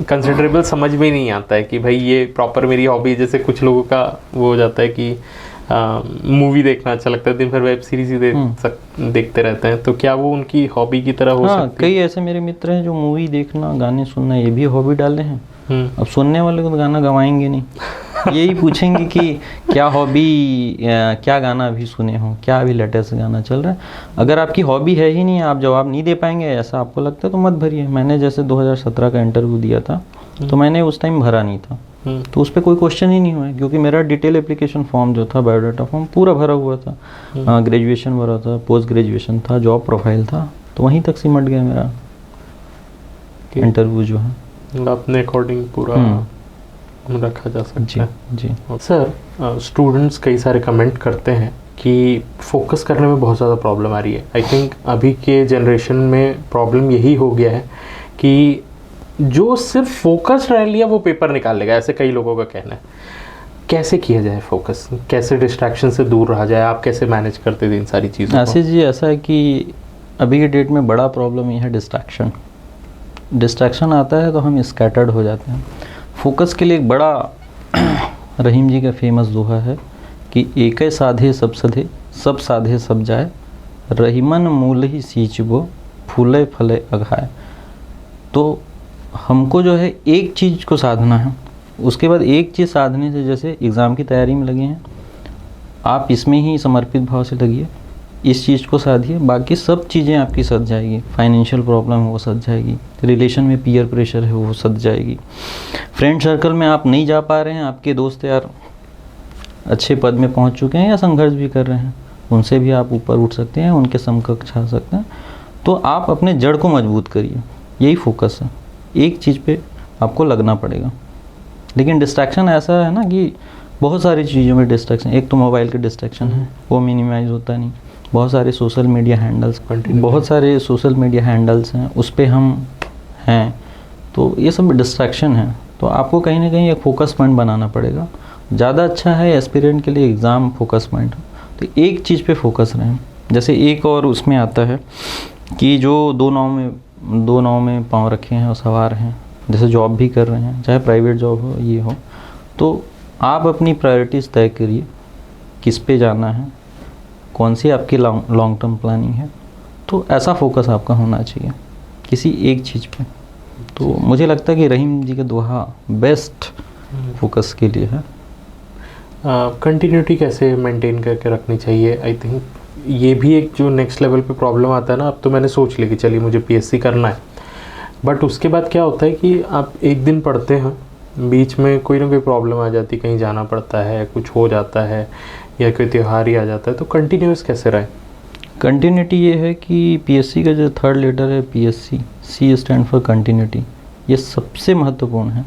कंसिडरेबल समझ में नहीं आता है कि भाई ये प्रॉपर मेरी हॉबी, जैसे कुछ लोगों का वो हो जाता है कि मूवी देखना अच्छा लगता है, दिन भर वेब सीरीज ही देखते रहते हैं, तो क्या वो उनकी हॉबी की तरह हो सकती है? कई ऐसे मेरे मित्र हैं जो मूवी देखना, गाने सुनना, ये भी हॉबी डाले हैं। अब सुनने वाले को तो गाना गवाएंगे नहीं, यही पूछेंगे कि क्या हॉबी, क्या गाना अभी सुने हो, क्या अभी लेटेस्ट गाना चल रहा है। अगर आपकी हॉबी है ही नहीं, आप जवाब नहीं दे पाएंगे, ऐसा आपको लगता है तो मत भरिए। मैंने जैसे 2017 का इंटरव्यू दिया था, तो मैंने उस टाइम भरा नहीं था, तो उस पर कोई क्वेश्चन ही नहीं हुआ, क्योंकि मेरा डिटेल एप्लीकेशन फॉर्म जो था, बायोडाटा फॉर्म पूरा भरा हुआ था। ग्रेजुएशन भरा था, पोस्ट ग्रेजुएशन था, जॉब प्रोफाइल था, तो वहीं तक सिमट गया मेरा इंटरव्यू जो है। अपने अकॉर्डिंग पूरा रखा जा सकता है। जी सर, स्टूडेंट्स कई सारे कमेंट करते हैं कि फोकस करने में बहुत ज़्यादा प्रॉब्लम आ रही है। आई थिंक अभी के जनरेशन में प्रॉब्लम यही हो गया है कि जो सिर्फ फोकस रह लिया वो पेपर निकाल लेगा, ऐसे कई लोगों का कहना है। कैसे किया जाए फोकस, कैसे डिस्ट्रैक्शन से दूर रहा जाए, आप कैसे मैनेज करते थे इन सारी चीज़ों को? आशीष जी, ऐसा है कि अभी के डेट में बड़ा प्रॉब्लम ये है डिस्ट्रैक्शन आता है तो हम स्कैटर्ड हो जाते हैं। फोकस के लिए एक बड़ा रहीम जी का फेमस दोहा है कि एकै साधे सब सधे, सब साधे सब जाए, रहीमन मूल ही सींचबो, फूले फले अघाए। तो हमको जो है एक चीज़ को साधना है, उसके बाद एक चीज़ साधने से, जैसे एग्ज़ाम की तैयारी में लगे हैं आप, इसमें ही समर्पित भाव से लगिए, इस चीज़ को साधिए, बाकी सब चीज़ें आपकी सध जाएगी। फाइनेंशियल प्रॉब्लम है वो सध जाएगी, रिलेशन में पीयर प्रेशर है वो सध जाएगी, फ्रेंड सर्कल में आप नहीं जा पा रहे हैं, आपके दोस्त यार अच्छे पद में पहुंच चुके हैं या संघर्ष भी कर रहे हैं, उनसे भी आप ऊपर उठ सकते हैं, उनके समकक्ष आ सकते हैं। तो आप अपने जड़ को मजबूत करिए, यही फोकस है। एक चीज़ पे आपको लगना पड़ेगा। लेकिन डिस्ट्रैक्शन ऐसा है ना कि बहुत सारी चीज़ों में डिस्ट्रैक्शन, एक तो मोबाइल के डिस्ट्रैक्शन है, वो मिनिमाइज़ होता नहीं। बहुत सारे सोशल मीडिया हैंडल्स हैं, उस पर हम हैं, तो ये सब डिस्ट्रैक्शन है। तो आपको कहीं ना कहीं एक फोकस पॉइंट बनाना पड़ेगा। ज़्यादा अच्छा है एस्पिरेंट के लिए एग्ज़ाम फोकस पॉइंट, तो एक चीज़ पे फोकस रहें। जैसे एक और उसमें आता है कि जो दो नाव में पाँव रखे हैं और सवार हैं, जैसे जॉब भी कर रहे हैं, चाहे प्राइवेट जॉब हो ये हो, तो आप अपनी प्रायोरिटीज़ तय करिए, किस पे जाना है, कौन सी आपकी लॉन्ग टर्म प्लानिंग है। तो ऐसा फोकस आपका होना चाहिए किसी एक चीज़ पे। तो मुझे लगता है कि रहीम जी का दोहा बेस्ट फोकस के लिए है। कंटिन्यूटी कैसे मेंटेन करके रखनी चाहिए? आई थिंक ये भी एक जो नेक्स्ट लेवल पे प्रॉब्लम आता है ना। अब तो मैंने सोच लिया कि चलिए मुझे पीएससी करना है, बट उसके बाद क्या होता है कि आप एक दिन पढ़ते हैं, बीच में कोई ना कोई प्रॉब्लम आ जाती है, कहीं जाना पड़ता है, कुछ हो जाता है या कोई त्यौहार ही आ जाता है, तो कंटिन्यूस कैसे रहे? कंटिन्यूटी ये है कि पीएससी का जो थर्ड लेटर है PSC, C stand for continuity, ये सबसे महत्वपूर्ण है।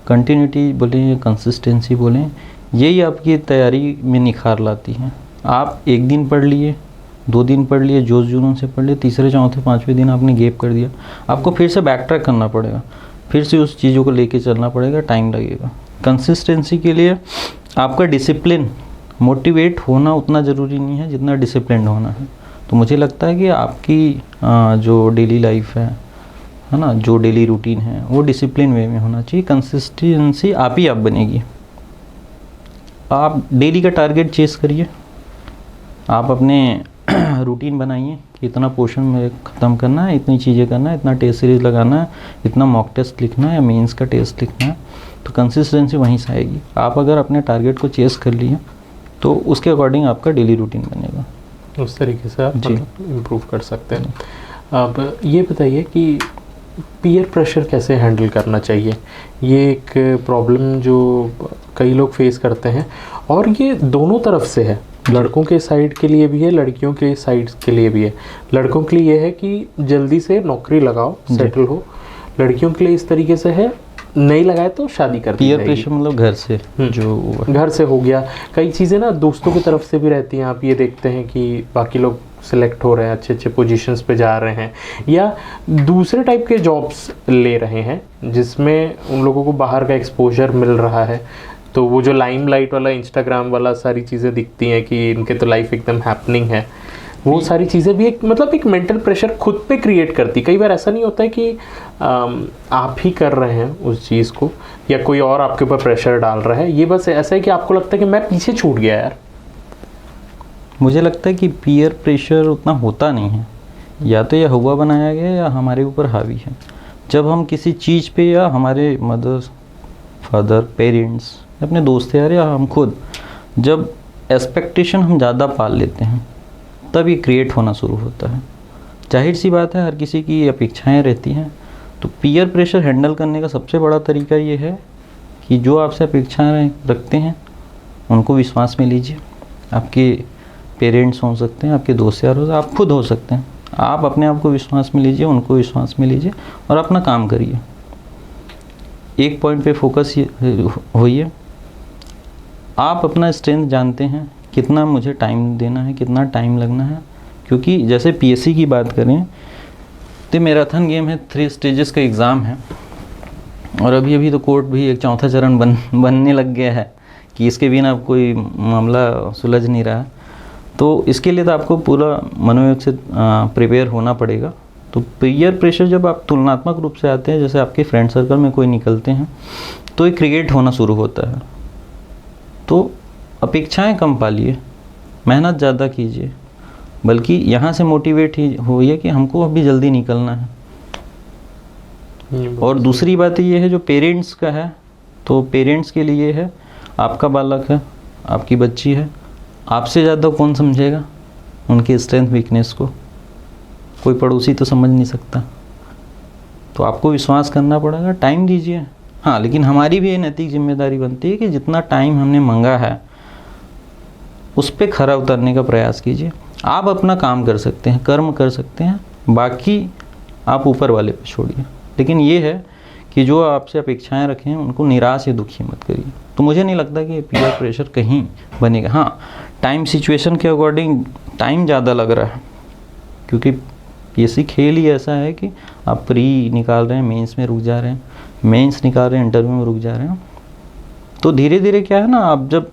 कंटिन्यूटी बोलें या कंसिस्टेंसी बोलें, यही आपकी तैयारी में निखार लाती है। आप एक दिन पढ़ लिए, 2 दिन पढ़ लिए, जोश जुनून से पढ़ लिए, तीसरे चौथे पाँचवें दिन आपने गैप कर दिया, आपको फिर से बैक ट्रैक करना पड़ेगा, फिर से उस चीज़ों को लेके चलना पड़ेगा, टाइम लगेगा। कंसिस्टेंसी के लिए आपका डिसिप्लिन, मोटिवेट होना उतना ज़रूरी नहीं है जितना डिसिप्लिन होना है। तो मुझे लगता है कि आपकी जो डेली लाइफ है ना, जो डेली रूटीन है, वो डिसिप्लिन वे में होना चाहिए। कंसिस्टेंसी आप ही आप बनेगी। आप डेली का टारगेट चेस करिए, आप अपने रूटीन बनाइए कि इतना पोर्शन में ख़त्म करना है, इतनी चीज़ें करना है, इतना टेस्ट सीरीज़ लगाना है, इतना मॉक टेस्ट लिखना है या मेंस का टेस्ट लिखना है, तो कंसिस्टेंसी वहीं से आएगी। आप अगर अपने टारगेट को चेस कर लिए तो उसके अकॉर्डिंग आपका डेली रूटीन बनेगा, उस तरीके से आप इम्प्रूव कर सकते हैं। अब ये बताइए कि पीयर प्रेशर कैसे हैंडल करना चाहिए? ये एक प्रॉब्लम जो कई लोग फेस करते हैं, और ये दोनों तरफ से है, लड़कों के साइड के लिए भी है, लड़कियों के साइड के लिए भी है। लड़कों के लिए ये है कि जल्दी से नौकरी लगाओ, सेटल हो। लड़कियों के लिए इस तरीके से है, नहीं लगाए तो शादी कर दी जाएगी। पीयर प्रेशर मतलब घर से, जो घर से हो गया। कई चीज़ें ना दोस्तों की तरफ से भी रहती हैं। आप ये देखते हैं कि बाकी लोग सिलेक्ट हो रहे हैं, अच्छे अच्छे पोजीशंस पे जा रहे हैं, या दूसरे टाइप के जॉब्स ले रहे हैं जिसमें उन लोगों को बाहर का एक्सपोजर मिल रहा है। तो वो जो लाइमलाइट वाला, इंस्टाग्राम वाला सारी चीज़ें दिखती हैं कि इनके तो लाइफ एकदम हैपनिंग है, वो सारी चीज़ें भी एक मतलब एक मेंटल प्रेशर खुद पे क्रिएट करती। कई बार ऐसा नहीं होता है कि आप ही कर रहे हैं उस चीज़ को, या कोई और आपके ऊपर प्रेशर डाल रहा है। ये बस ऐसा है कि आपको लगता है कि मैं पीछे छूट गया यार। मुझे लगता है कि पीयर प्रेशर उतना होता नहीं है, या तो यह हुआ बनाया गया या हमारे ऊपर हावी है। जब हम किसी चीज़ पे, या हमारे मदर, फादर, पेरेंट्स, अपने दोस्त यार, या हम खुद, जब एक्सपेक्टेशन हम ज़्यादा पाल लेते हैं तब ये क्रिएट होना शुरू होता है। जाहिर सी बात है, हर किसी की अपेक्षाएं रहती हैं। तो पीयर प्रेशर हैंडल करने का सबसे बड़ा तरीका ये है कि जो आपसे अपेक्षाएं रखते हैं उनको विश्वास में लीजिए। आपके पेरेंट्स हो सकते हैं, आपके दोस्त यार हो सकते हैं, आप खुद हो सकते हैं। आप अपने आप को विश्वास में लीजिए, उनको विश्वास में लीजिए और अपना काम करिए। एक पॉइंट पे फोकस होइए। आप अपना स्ट्रेंथ जानते हैं, कितना मुझे टाइम देना है, कितना टाइम लगना है। क्योंकि जैसे पीएससी की बात करें तो मैराथन गेम है, 3 स्टेजेस का एग्ज़ाम है और अभी तो कोर्ट भी एक चौथा चरण बनने लग गया है कि इसके बिना कोई मामला सुलझ नहीं रहा। तो इसके लिए तो आपको पूरा मनोयोग से प्रिपेयर होना पड़ेगा। तो पीयर प्रेशर जब आप तुलनात्मक रूप से आते हैं, जैसे आपके फ्रेंड सर्कल में कोई निकलते हैं तो एक क्रिएट होना शुरू होता है। तो अपेक्षाएं कम पालिए, मेहनत ज़्यादा कीजिए, बल्कि यहाँ से मोटिवेट ही होइए कि हमको अभी जल्दी निकलना है। और दूसरी बात ये है जो पेरेंट्स का है, तो पेरेंट्स के लिए है, आपका बालक है, आपकी बच्ची है, आपसे ज़्यादा कौन समझेगा उनके स्ट्रेंथ वीकनेस को? कोई पड़ोसी तो समझ नहीं सकता। तो आपको विश्वास करना पड़ेगा, टाइम दीजिए। हाँ, लेकिन हमारी भी ये नैतिक जिम्मेदारी बनती है कि जितना टाइम हमने मांगा है उस पर खरा उतरने का प्रयास कीजिए। आप अपना काम कर सकते हैं, कर्म कर सकते हैं, बाकी आप ऊपर वाले पे छोड़िए। लेकिन ये है कि जो आपसे अपेक्षाएं रखें उनको निराश या दुखी मत करिए। तो मुझे नहीं लगता कि पीयर प्रेशर कहीं बनेगा। हाँ, टाइम सिचुएशन के अकॉर्डिंग टाइम ज़्यादा लग रहा है, क्योंकि पीएससी खेल ही ऐसा है कि आप प्री निकाल रहे हैं, मेंस में रुक जा रहे हैं, मेंस निकाल रहे हैं, इंटरव्यू में रुक जा रहे हैं। तो धीरे धीरे क्या है ना, आप जब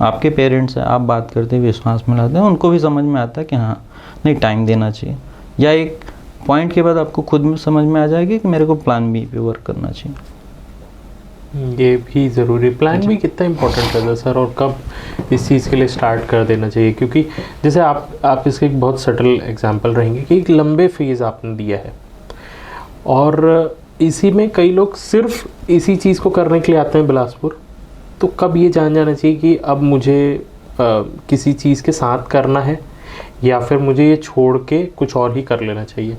आपके पेरेंट्स हैं, आप बात करते हुए विश्वास में लाते हैं, उनको भी समझ में आता है कि हाँ नहीं, टाइम देना चाहिए। या एक पॉइंट के बाद आपको खुद में समझ में आ जाएगी कि मेरे को प्लान बी पे वर्क करना चाहिए। ये भी ज़रूरी, प्लान भी कितना इम्पोर्टेंट है सर, और कब इस चीज़ के लिए स्टार्ट कर देना चाहिए? क्योंकि जैसे आप इसके एक बहुत सटल एग्जांपल रहेंगे कि एक लंबे फेज़ आपने दिया है और इसी में कई लोग सिर्फ इसी चीज़ को करने के लिए आते हैं बिलासपुर। तो कब ये जान जाना चाहिए कि अब मुझे किसी चीज़ के साथ करना है या फिर मुझे ये छोड़ के कुछ और ही कर लेना चाहिए?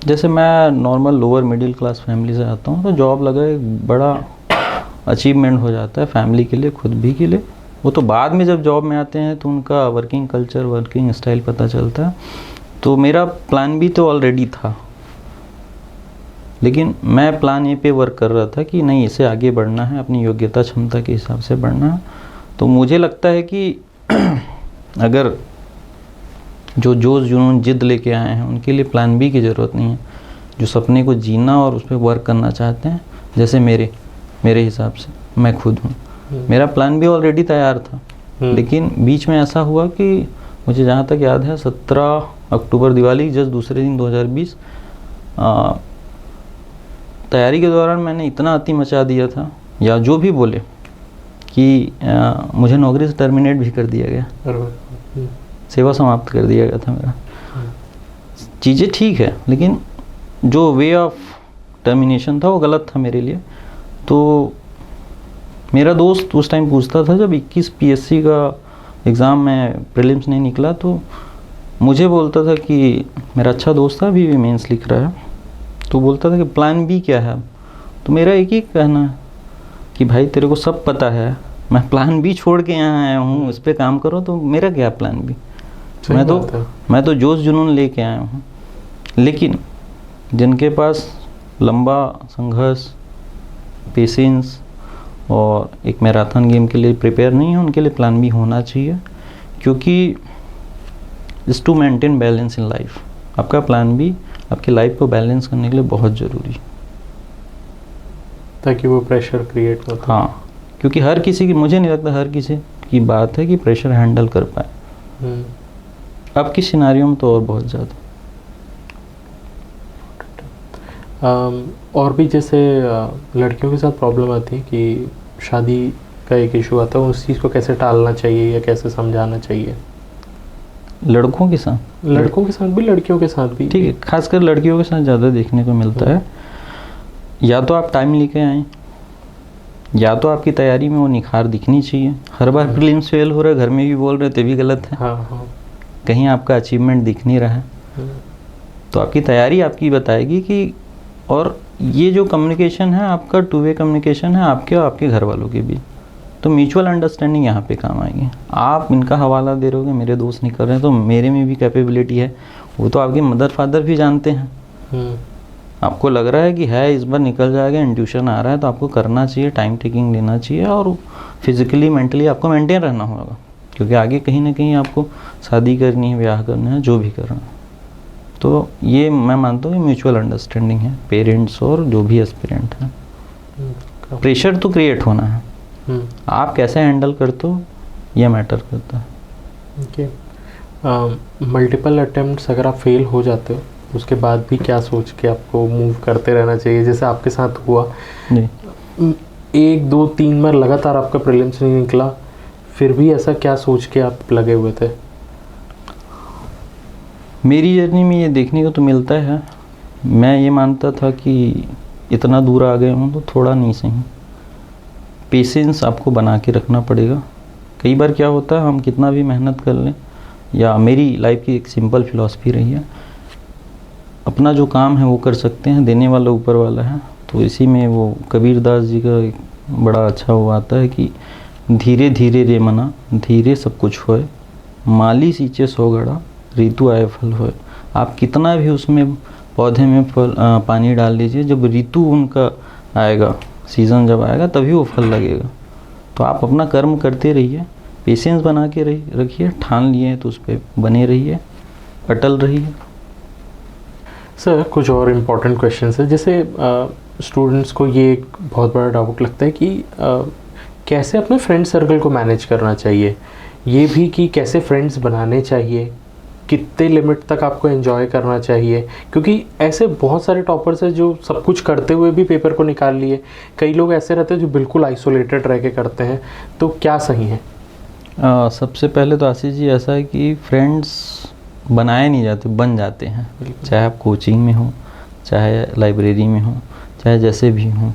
जैसे मैं normal lower middle class family से आता हूँ, तो जॉब लगा एक बड़ा अचीवमेंट हो जाता है फैमिली के लिए, खुद भी के लिए। वो तो बाद में जब जॉब में आते हैं तो उनका वर्किंग कल्चर, वर्किंग स्टाइल पता चलता है। तो मेरा प्लान बी तो ऑलरेडी था, लेकिन मैं प्लान ए पे वर्क कर रहा था कि नहीं, इसे आगे बढ़ना है, अपनी योग्यता क्षमता के हिसाब से बढ़ना है। तो मुझे लगता है कि अगर जो जोश जुनून जिद लेके आए हैं उनके लिए प्लान बी की ज़रूरत नहीं है। जो सपने को जीना और उस पर वर्क करना चाहते हैं, जैसे मेरे हिसाब से मैं खुद हूँ, मेरा प्लान बी ऑलरेडी तैयार था। लेकिन बीच में ऐसा हुआ कि मुझे जहाँ तक याद है 17 अक्टूबर दिवाली जस्ट दूसरे दिन 2020 तैयारी के दौरान मैंने इतना अति मचा दिया था, या जो भी बोले, कि मुझे नौकरी से टर्मिनेट भी कर दिया गया, सेवा समाप्त कर दिया गया था मेरा। चीज़ें ठीक है, लेकिन जो वे ऑफ टर्मिनेशन था वो गलत था मेरे लिए। तो मेरा दोस्त उस टाइम पूछता था, जब 21 पीएससी का एग्ज़ाम में प्रीलिम्स नहीं निकला, तो मुझे बोलता था कि मेरा अच्छा दोस्त था, अभी भी मेंस लिख रहा है, तो बोलता था कि प्लान बी क्या है? तो मेरा एक ही कहना है कि भाई तेरे को सब पता है, मैं प्लान बी छोड़ के यहाँ आया हूँ, उस पर काम करो। तो मेरा क्या प्लान बी? मैं तो जोश जुनून लेके आया हूँ। लेकिन जिनके पास लंबा संघर्ष, पेशेंस और एक मैराथन गेम के लिए प्रिपेयर नहीं है, उनके लिए प्लान बी होना चाहिए। क्योंकि is to maintain balance in life. आपका प्लान बी आपकी लाइफ को बैलेंस करने के लिए बहुत ज़रूरी, ताकि वो प्रेशर क्रिएट हो। हाँ, क्योंकि हर किसी की, मुझे नहीं लगता हर किसी की बात है कि प्रेशर हैंडल कर पाए। अब की सिनारियों में तो और बहुत ज़्यादा। और भी जैसे लड़कियों के साथ प्रॉब्लम आती है कि शादी का एक इशू आता है, उस चीज़ को कैसे टालना चाहिए या कैसे समझाना चाहिए? लड़कों के साथ भी, लड़कियों के साथ भी, ठीक है, खासकर लड़कियों के साथ ज़्यादा देखने को मिलता है। या तो आप टाइम लेके आएँ, या तो आपकी तैयारी में वो निखार दिखनी चाहिए। हर बार प्रीलिम्स फेल हो रहा है, घर में भी बोल रहे, तो भी गलत है। हाँ। कहीं आपका अचीवमेंट दिख नहीं रहा है, तो आपकी तैयारी आपकी बताएगी कि, और ये जो कम्युनिकेशन है आपका 2 वे कम्युनिकेशन है, आपके और आपके घर वालों के बीच। तो म्यूचुअल अंडरस्टैंडिंग यहाँ पे काम आएगी। आप इनका हवाला दे रहोगे, मेरे दोस्त निकल रहे हैं तो मेरे में भी कैपेबिलिटी है, वो तो आपके मदर फादर भी जानते हैं। आपको लग रहा है कि है इस बार निकल जाएगा, इंट्यूशन आ रहा है, तो आपको करना चाहिए, टाइम टेकिंग लेना चाहिए और फिजिकली मेंटली आपको मेंटेन रहना होगा, क्योंकि आगे कहीं ना कहीं आपको शादी करनी है, ब्याह करना है, जो भी करना है। तो ये मैं मानता हूँ म्यूचुअल अंडरस्टैंडिंग है पेरेंट्स और जो भी एस्पिरेंट हैं। प्रेशर तो क्रिएट होना है, आप कैसे हैंडल करते हो ये मैटर करता है। मल्टीपल अटेम्प्ट्स अगर आप फेल हो जाते हो उसके बाद भी क्या सोच के आपको मूव करते रहना चाहिए, जैसे आपके साथ हुआ जी। 1 2 3 बार लगातार आपका प्रीलिम्स नहीं निकला, फिर भी ऐसा क्या सोच के आप लगे हुए थे? मेरी जर्नी में ये देखने को तो मिलता है, मैं ये मानता था कि इतना दूर आ गए हूँ तो थोड़ा नहीं सही पेशेंस आपको बना के रखना पड़ेगा। कई बार क्या होता है, हम कितना भी मेहनत कर लें, या मेरी लाइफ की एक सिंपल फिलॉसफी रही है, अपना जो काम है वो कर सकते हैं, देने वाला ऊपर वाला है। तो इसी में वो कबीरदास जी का एक बड़ा अच्छा वो आता है कि धीरे धीरे रे मना धीरे सब कुछ होए, माली सींचे 100 घड़ा ऋतु आए फल होए। आप कितना भी उसमें पौधे में पानी डाल लीजिए, जब ऋतु उनका आएगा, सीज़न जब आएगा तभी वो फल लगेगा। तो आप अपना कर्म करते रहिए, पेशेंस बना के रखिए, ठान लिए तो उस पर बने रहिए, अटल रहिए। सर कुछ और इम्पोर्टेंट क्वेश्चन है, जैसे स्टूडेंट्स को ये एक बहुत बड़ा डाउट लगता है कि कैसे अपने फ्रेंड सर्कल को मैनेज करना चाहिए, ये भी कि कैसे फ्रेंड्स बनाने चाहिए, कितने लिमिट तक आपको एंजॉय करना चाहिए, क्योंकि ऐसे बहुत सारे टॉपर्स हैं जो सब कुछ करते हुए भी पेपर को निकाल लिए, कई लोग ऐसे रहते हैं जो बिल्कुल आइसोलेटेड रह के करते हैं, तो क्या सही है? सबसे पहले तो आशीष जी ऐसा है कि फ्रेंड्स बनाए नहीं जाते, बन जाते हैं। चाहे आप कोचिंग में हो, चाहे लाइब्रेरी में हो, चाहे जैसे भी हो,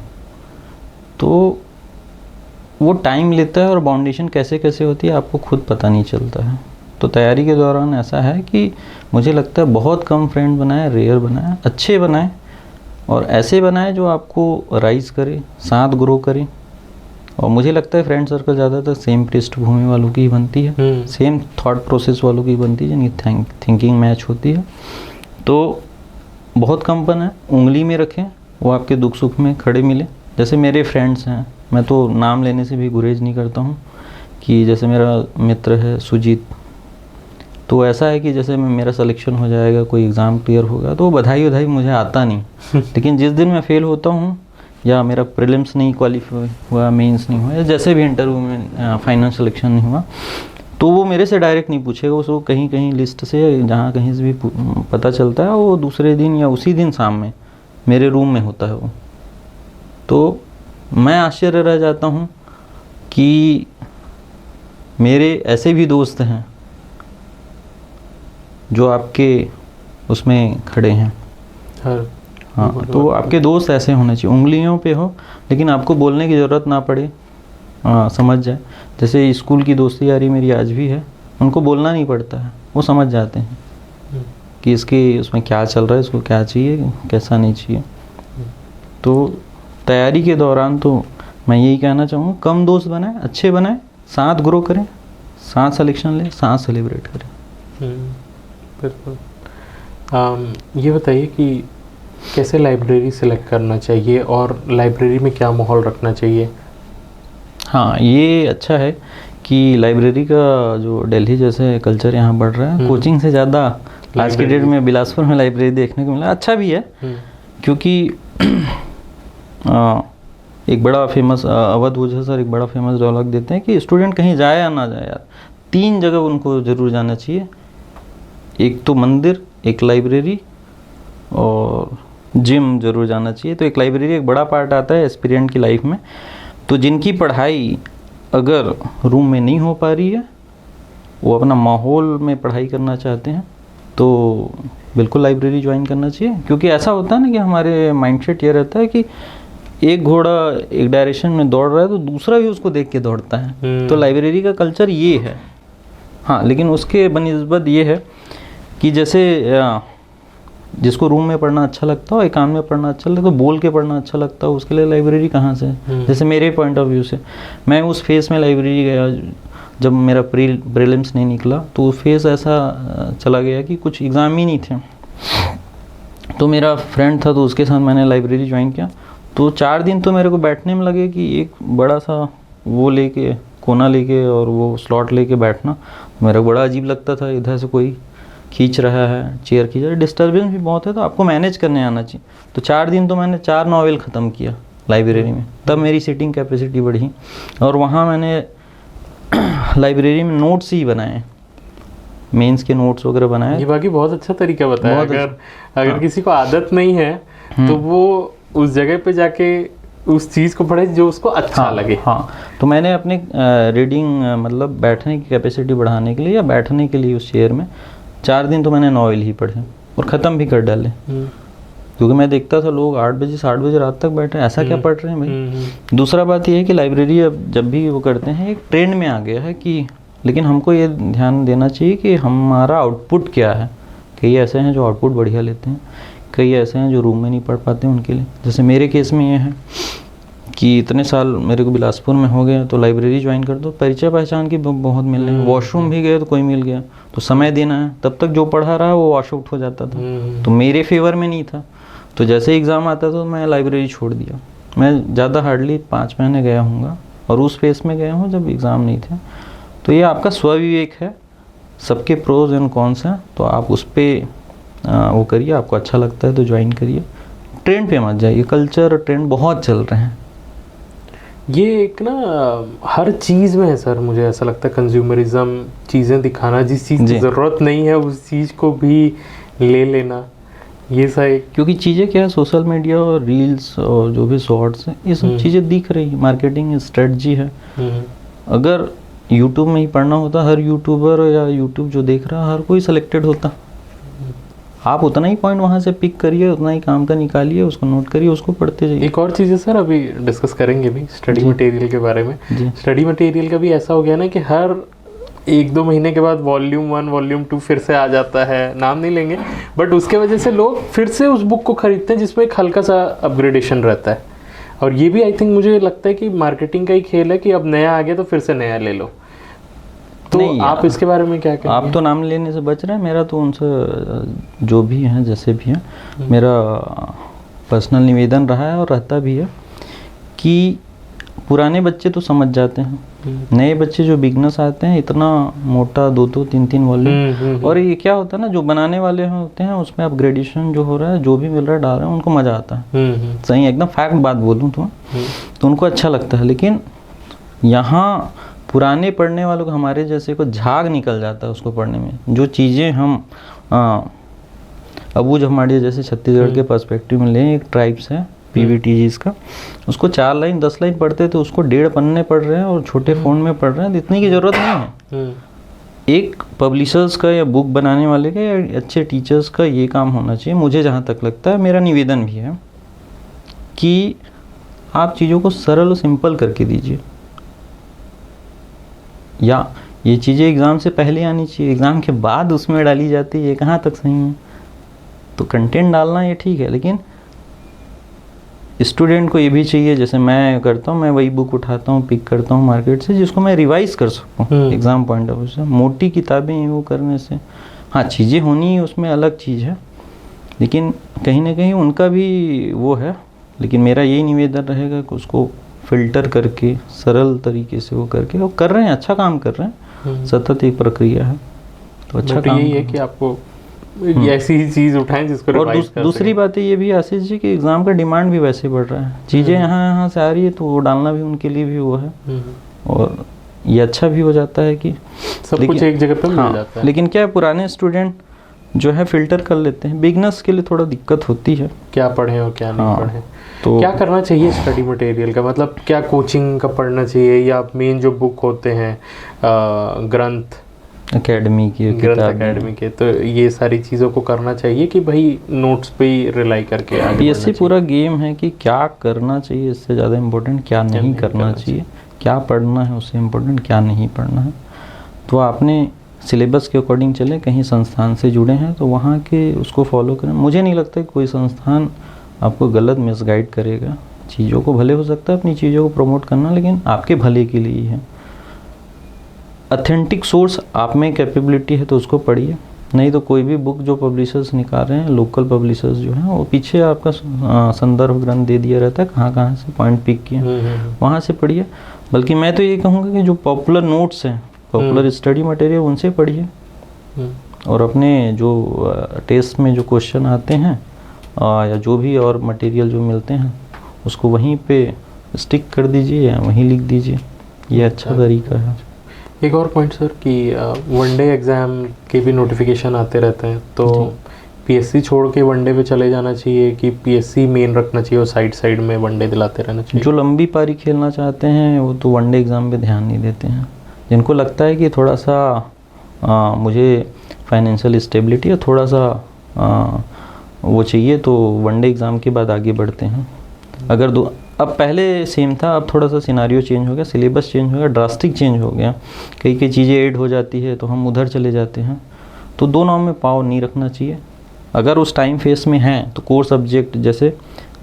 तो वो टाइम लेता है और बाउंडेशन कैसे कैसे होती है आपको खुद पता नहीं चलता है। तो तैयारी के दौरान ऐसा है कि मुझे लगता है बहुत कम फ्रेंड बनाए, रेयर बनाए, अच्छे बनाए और ऐसे बनाए जो आपको राइज करे, साथ ग्रो करे। और मुझे लगता है फ्रेंड सर्कल ज़्यादातर सेम पृष्ठभूमि वालों की ही बनती है, सेम थॉट प्रोसेस वालों की बनती है, जिनकी थिंकिंग मैच होती है। तो बहुत कम बनाए, उंगली में रखें, वो आपके दुख सुख में खड़े मिले। जैसे मेरे फ्रेंड्स हैं, मैं तो नाम लेने से भी गुरेज नहीं करता हूँ, कि जैसे मेरा मित्र है सुजीत, तो ऐसा है कि जैसे मेरा सिलेक्शन हो जाएगा, कोई एग्ज़ाम क्लियर होगा, तो बधाई मुझे आता नहीं लेकिन जिस दिन मैं फेल होता हूँ या मेरा प्रीलिम्स नहीं क्वालिफाई हुआ, मेंस नहीं हुआ, या जैसे भी इंटरव्यू में फाइनल सिलेक्शन नहीं हुआ, तो वो मेरे से डायरेक्ट नहीं पूछेगा, उसको कहीं लिस्ट से जहाँ कहीं से भी पता चलता है, वो दूसरे दिन या उसी दिन शाम में मेरे रूम में होता है वो। तो मैं आश्चर्य रह जाता हूँ कि मेरे ऐसे भी दोस्त हैं जो आपके उसमें खड़े हैं। हाँ, तो आपके दोस्त ऐसे होने चाहिए, उंगलियों पे हो लेकिन आपको बोलने की ज़रूरत ना पड़े, समझ जाए। जैसे स्कूल की दोस्ती यारी मेरी आज भी है, उनको बोलना नहीं पड़ता है, वो समझ जाते हैं कि इसके उसमें क्या चल रहा है, इसको क्या चाहिए, कैसा नहीं चाहिए। तो तैयारी के दौरान तो मैं यही कहना चाहूँगा, कम दोस्त बनाए, अच्छे बनाए, साथ ग्रो करें, साथ सिलेक्शन लें, साथ सेलिब्रेट करें। बिल्कुल। ये बताइए कि कैसे लाइब्रेरी सेलेक्ट करना चाहिए और लाइब्रेरी में क्या माहौल रखना चाहिए? हाँ, ये अच्छा है कि लाइब्रेरी का जो दिल्ली जैसे कल्चर यहाँ बढ़ रहा है, कोचिंग से ज़्यादा आज के डेट में बिलासपुर में लाइब्रेरी देखने को मिला। अच्छा भी है, क्योंकि एक बड़ा फेमस अवध ओझा सर एक बड़ा फेमस डायलॉग देते हैं कि स्टूडेंट कहीं जाए या ना जाए यार, 3 जगह उनको ज़रूर जाना चाहिए, एक तो मंदिर, एक लाइब्रेरी और जिम ज़रूर जाना चाहिए। तो एक लाइब्रेरी एक बड़ा पार्ट आता है एस्पिरेंट की लाइफ में। तो जिनकी पढ़ाई अगर रूम में नहीं हो पा रही है, वो अपना माहौल में पढ़ाई करना चाहते हैं, तो बिल्कुल लाइब्रेरी ज्वाइन करना चाहिए। क्योंकि ऐसा होता है ना कि हमारे माइंडसेट ये रहता है कि एक घोड़ा एक डायरेक्शन में दौड़ रहा है तो दूसरा भी उसको देख के दौड़ता है। तो लाइब्रेरी का कल्चर ये है। हाँ, लेकिन उसके बनिस्बत ये है कि जैसे जिसको रूम में पढ़ना अच्छा लगता हो, एकांत में पढ़ना अच्छा लगता हो, तो बोल के पढ़ना अच्छा लगता हो, उसके लिए लाइब्रेरी कहाँ से? जैसे मेरे पॉइंट ऑफ व्यू से मैं उस फेस में लाइब्रेरी गया जब मेरा प्रीलिम्स नहीं निकला तो फेज़ ऐसा चला गया कि कुछ एग्ज़ाम ही नहीं थे। तो मेरा फ्रेंड था तो उसके साथ मैंने लाइब्रेरी ज्वाइन किया। तो 4 दिन तो मेरे को बैठने में लगे कि एक बड़ा सा वो लेके कोना लेके और वो स्लॉट लेके बैठना मेरा बड़ा अजीब लगता था। इधर से कोई खींच रहा है, चेयर खींच रहा है, डिस्टर्बेंस भी बहुत है, तो आपको मैनेज करने आना चाहिए। तो 4 दिन तो मैंने 4 नॉवेल ख़त्म किया लाइब्रेरी में, तब मेरी सीटिंग कैपेसिटी बढ़ी। और वहाँ मैंने लाइब्रेरी में नोट्स ही बनाए, मेंस के नोट्स वगैरह बनाए। ये बाकी बहुत अच्छा तरीका बताया। अगर हाँ। किसी को आदत नहीं है तो वो उस जगह पे जाके उस चीज़ को पढ़े जो उसको अच्छा लगे। हाँ, तो मैंने अपने रीडिंग मतलब बैठने की कैपेसिटी बढ़ाने के लिए या बैठने के लिए उस चेयर में 4 दिन तो मैंने नॉवेल ही पढ़े और ख़त्म भी कर डाले। क्योंकि मैं देखता था लोग 8 बजे से 8 बजे रात तक बैठे, ऐसा क्या पढ़ रहे हैं भाई। दूसरा बात यह है कि लाइब्रेरी अब जब भी वो करते हैं एक ट्रेंड में आ गया है कि, लेकिन हमको ये ध्यान देना चाहिए कि हमारा आउटपुट क्या है। कई ऐसे हैं जो आउटपुट बढ़िया लेते हैं, कई ऐसे हैं जो रूम में नहीं पढ़ पाते उनके लिए। जैसे मेरे केस में ये है कि इतने साल मेरे को बिलासपुर में हो गया तो लाइब्रेरी ज्वाइन कर दो, परिचय पहचान की बहुत मिल रही है। वॉशरूम भी गए तो कोई मिल गया, तो समय देना है, तब तक जो पढ़ा रहा वो वॉश आउट हो जाता था, तो मेरे फेवर में नहीं था। तो जैसे एग्ज़ाम आता तो मैं लाइब्रेरी छोड़ दिया। मैं ज़्यादा हार्डली 5 महीने गया हूँगा और उस फेस में गया हूँ जब एग्ज़ाम नहीं थे। तो ये आपका स्वविवेक है, सबके प्रोज एंड कॉन्स हैं, तो आप उस पर वो करिए, आपको अच्छा लगता है तो ज्वाइन करिए, ट्रेंड पे मत जाइए। कल्चर और ट्रेंड बहुत चल रहे हैं। ये एक ना हर चीज़ में है सर, मुझे ऐसा लगता है कंज्यूमरिज्म, चीज़ें दिखाना, जिस चीज़ की ज़रूरत नहीं है उस चीज़ को भी ले लेना, ये सा एक। क्योंकि चीज़ें क्या है, सोशल मीडिया और रील्स और जो भी शॉर्ट्स हैं, ये सब चीज़ें दिख रही है, मार्केटिंग स्ट्रेटजी है। अगर यूट्यूब में ही पढ़ना होता, हर यूट्यूबर या यूट्यूब जो देख रहा है हर कोई सिलेक्टेड होता। आप उतना ही पॉइंट वहाँ से पिक करिए, उतना ही काम का निकालिए, उसको नोट करिए, उसको पढ़ते जाइए। एक और चीज़ है सर, अभी डिस्कस करेंगे भी स्टडी मटेरियल के बारे में। स्टडी मटेरियल का भी ऐसा हो गया ना कि हर 1-2 महीने के बाद वॉल्यूम 1 वॉल्यूम 2 फिर से आ जाता है, नाम नहीं लेंगे, बट उसके वजह से लोग फिर से उस बुक को खरीदते हैं जिसमें एक हल्का सा अपग्रेडेशन रहता है। और ये भी आई थिंक मुझे लगता है कि मार्केटिंग का ही खेल है कि अब नया आ गया तो फिर से नया ले लो। तो नहीं, आप इसके बारे में क्या कहेंगे? आप तो नाम लेने से बच रहे हैं, मेरा तो उनसे जो भी हैं जैसे भी हैं, मेरा पर्सनल निवेदन रहा है और रहता भी है कि पुराने बच्चे तो समझ जाते हैं, नए बच्चे जो बिगनर्स आते हैं इतना मोटा 2-2 3-3 वॉल्यूम, और ये क्या होता है ना, जो बनाने वाले होते हैं उसमें अपग्रेडेशन जो हो रहा है, जो भी मिल रहा है डाल रहे हैं, उनको मज़ा आता है। सही एकदम फैक्ट बात बोलूँ तो उनको अच्छा लगता है। लेकिन यहाँ पुराने पढ़ने वालों को, हमारे जैसे को झाग निकल जाता है उसको पढ़ने में। जो चीज़ें हम अब जो हमारे जैसे छत्तीसगढ़ के पर्सपेक्टिव में लें, एक ट्राइब्स है PVTGs का, उसको 4 लाइन 10 लाइन पढ़ते थे, उसको 1.5 पन्ने पढ़ रहे हैं और छोटे फ़ोन में पढ़ रहे हैं, इतनी की ज़रूरत नहीं है। एक पब्लिशर्स का या बुक बनाने वाले का या अच्छे टीचर्स का ये काम होना चाहिए, मुझे जहाँ तक लगता है। मेरा निवेदन भी है कि आप चीज़ों को सरल और सिंपल करके दीजिए, या ये चीज़ें एग्ज़ाम से पहले आनी चाहिए, एग्ज़ाम के बाद उसमें डाली जाती है, ये कहाँ तक सही है। तो कंटेंट डालना ये ठीक है, लेकिन स्टूडेंट को ये भी चाहिए, जैसे मैं करता हूँ, मैं वही बुक उठाता हूँ, पिक करता हूँ मार्केट से, जिसको मैं रिवाइज कर सकूँ एग्ज़ाम पॉइंट ऑफ व्यू से। मोटी किताबें वो करने से, हाँ चीज़ें होनी उसमें अलग चीज़ है, लेकिन कहीं ना कहीं उनका भी वो है। लेकिन मेरा यही निवेदन रहेगा कि उसको फिल्टर करके सरल तरीके से वो करके वो कर रहे हैं, अच्छा काम कर रहे हैं, सतत एक प्रक्रिया है, तो अच्छा काम यही है कि आपको ऐसी ही चीज़ उठाएं जिसको और दूसरी बात ये भी आशीष जी कि एग्ज़ाम का डिमांड भी वैसे बढ़ रहा है, चीज़ें यहाँ से आ रही है तो वो डालना भी उनके लिए भी वो है, और ये अच्छा भी हो जाता है कि सब कुछ एक जगह पर मिल जाता है। लेकिन क्या है, पुराने स्टूडेंट जो है फिल्टर कर लेते हैं, बिगनर्स के लिए थोड़ा दिक्कत होती है, क्या पढ़ें और क्या नहीं पढ़ें। तो क्या करना चाहिए स्टडी मटेरियल का, मतलब क्या कोचिंग का पढ़ना चाहिए, या मेन जो बुक होते हैं ग्रंथ एकेडमी के, तो ये सारी चीज़ों को करना चाहिए कि भाई नोट्स पे ही रिलाई करके आगे ऐसे पूरा गेम है कि क्या करना चाहिए, इससे ज़्यादा इम्पोर्टेंट क्या नहीं करना चाहिए, क्या पढ़ना है उससे इम्पोर्टेंट क्या नहीं पढ़ना है। तो आपने सिलेबस के अकॉर्डिंग चले, कहीं संस्थान से जुड़े हैं तो वहाँ के उसको फॉलो करें। मुझे नहीं लगता कि कोई संस्थान आपको गलत मिसगाइड करेगा, चीज़ों को भले हो सकता है अपनी चीज़ों को प्रमोट करना, लेकिन आपके भले के लिए ही है। ऑथेंटिक सोर्स आप में कैपेबिलिटी है तो उसको पढ़िए, नहीं तो कोई भी बुक जो पब्लिशर्स निकाल रहे हैं, लोकल पब्लिशर्स जो हैं, वो पीछे आपका संदर्भ ग्रंथ दे दिया रहता है, कहाँ कहाँ से पॉइंट पिक किए, वहाँ से पढ़िए। बल्कि मैं तो ये कहूँगा कि जो पॉपुलर नोट्स हैं, पॉपुलर स्टडी मटेरियल, उनसे पढ़िए। और अपने जो टेस्ट में जो क्वेश्चन आते हैं या जो भी और मटेरियल जो मिलते हैं, उसको वहीं पे स्टिक कर दीजिए या वहीं लिख दीजिए, ये अच्छा तरीका है। एक और पॉइंट सर कि वनडे एग्ज़ाम के भी नोटिफिकेशन आते रहते हैं, तो पीएससी छोड़ के वनडे पे चले जाना चाहिए कि पीएससी मेन रखना चाहिए और साइड साइड में वनडे दिलाते रहना चाहिए? जो लंबी पारी खेलना चाहते हैं वो तो वनडे एग्ज़ाम पे ध्यान नहीं देते हैं। जिनको लगता है कि थोड़ा सा मुझे फाइनेंशियल स्टेबिलिटी और थोड़ा सा वो चाहिए, तो वनडे एग्ज़ाम के बाद आगे बढ़ते हैं। अगर अब पहले सेम था, अब थोड़ा सा सिनारियो चेंज हो गया, सिलेबस चेंज हो गया, ड्रास्टिक चेंज हो गया, कई कई चीज़ें ऐड हो जाती है तो हम उधर चले जाते हैं। तो दोनों में पाव नहीं रखना चाहिए। अगर उस टाइम फेस में हैं तो कोर सब्जेक्ट, जैसे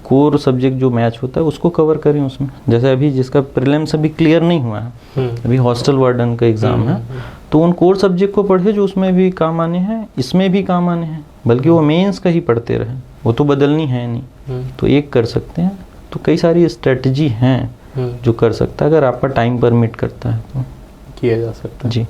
कोर सब्जेक्ट जो मैच होता है उसको कवर करें उसमें। जैसे अभी जिसका प्रीलिम्स अभी क्लियर नहीं हुआ है, अभी हॉस्टल वार्डन का एग्ज़ाम है, तो उन कोर सब्जेक्ट को पढ़े जो उसमें भी काम आने हैं, इसमें भी काम आने हैं, बल्कि वो मेंस का ही पढ़ते रहे, वो तो बदलनी है नहीं। तो एक कर सकते हैं। तो कई सारी स्ट्रेटजी हैं जो कर सकता है, अगर आपका टाइम परमिट करता है तो किया जा सकता है जी।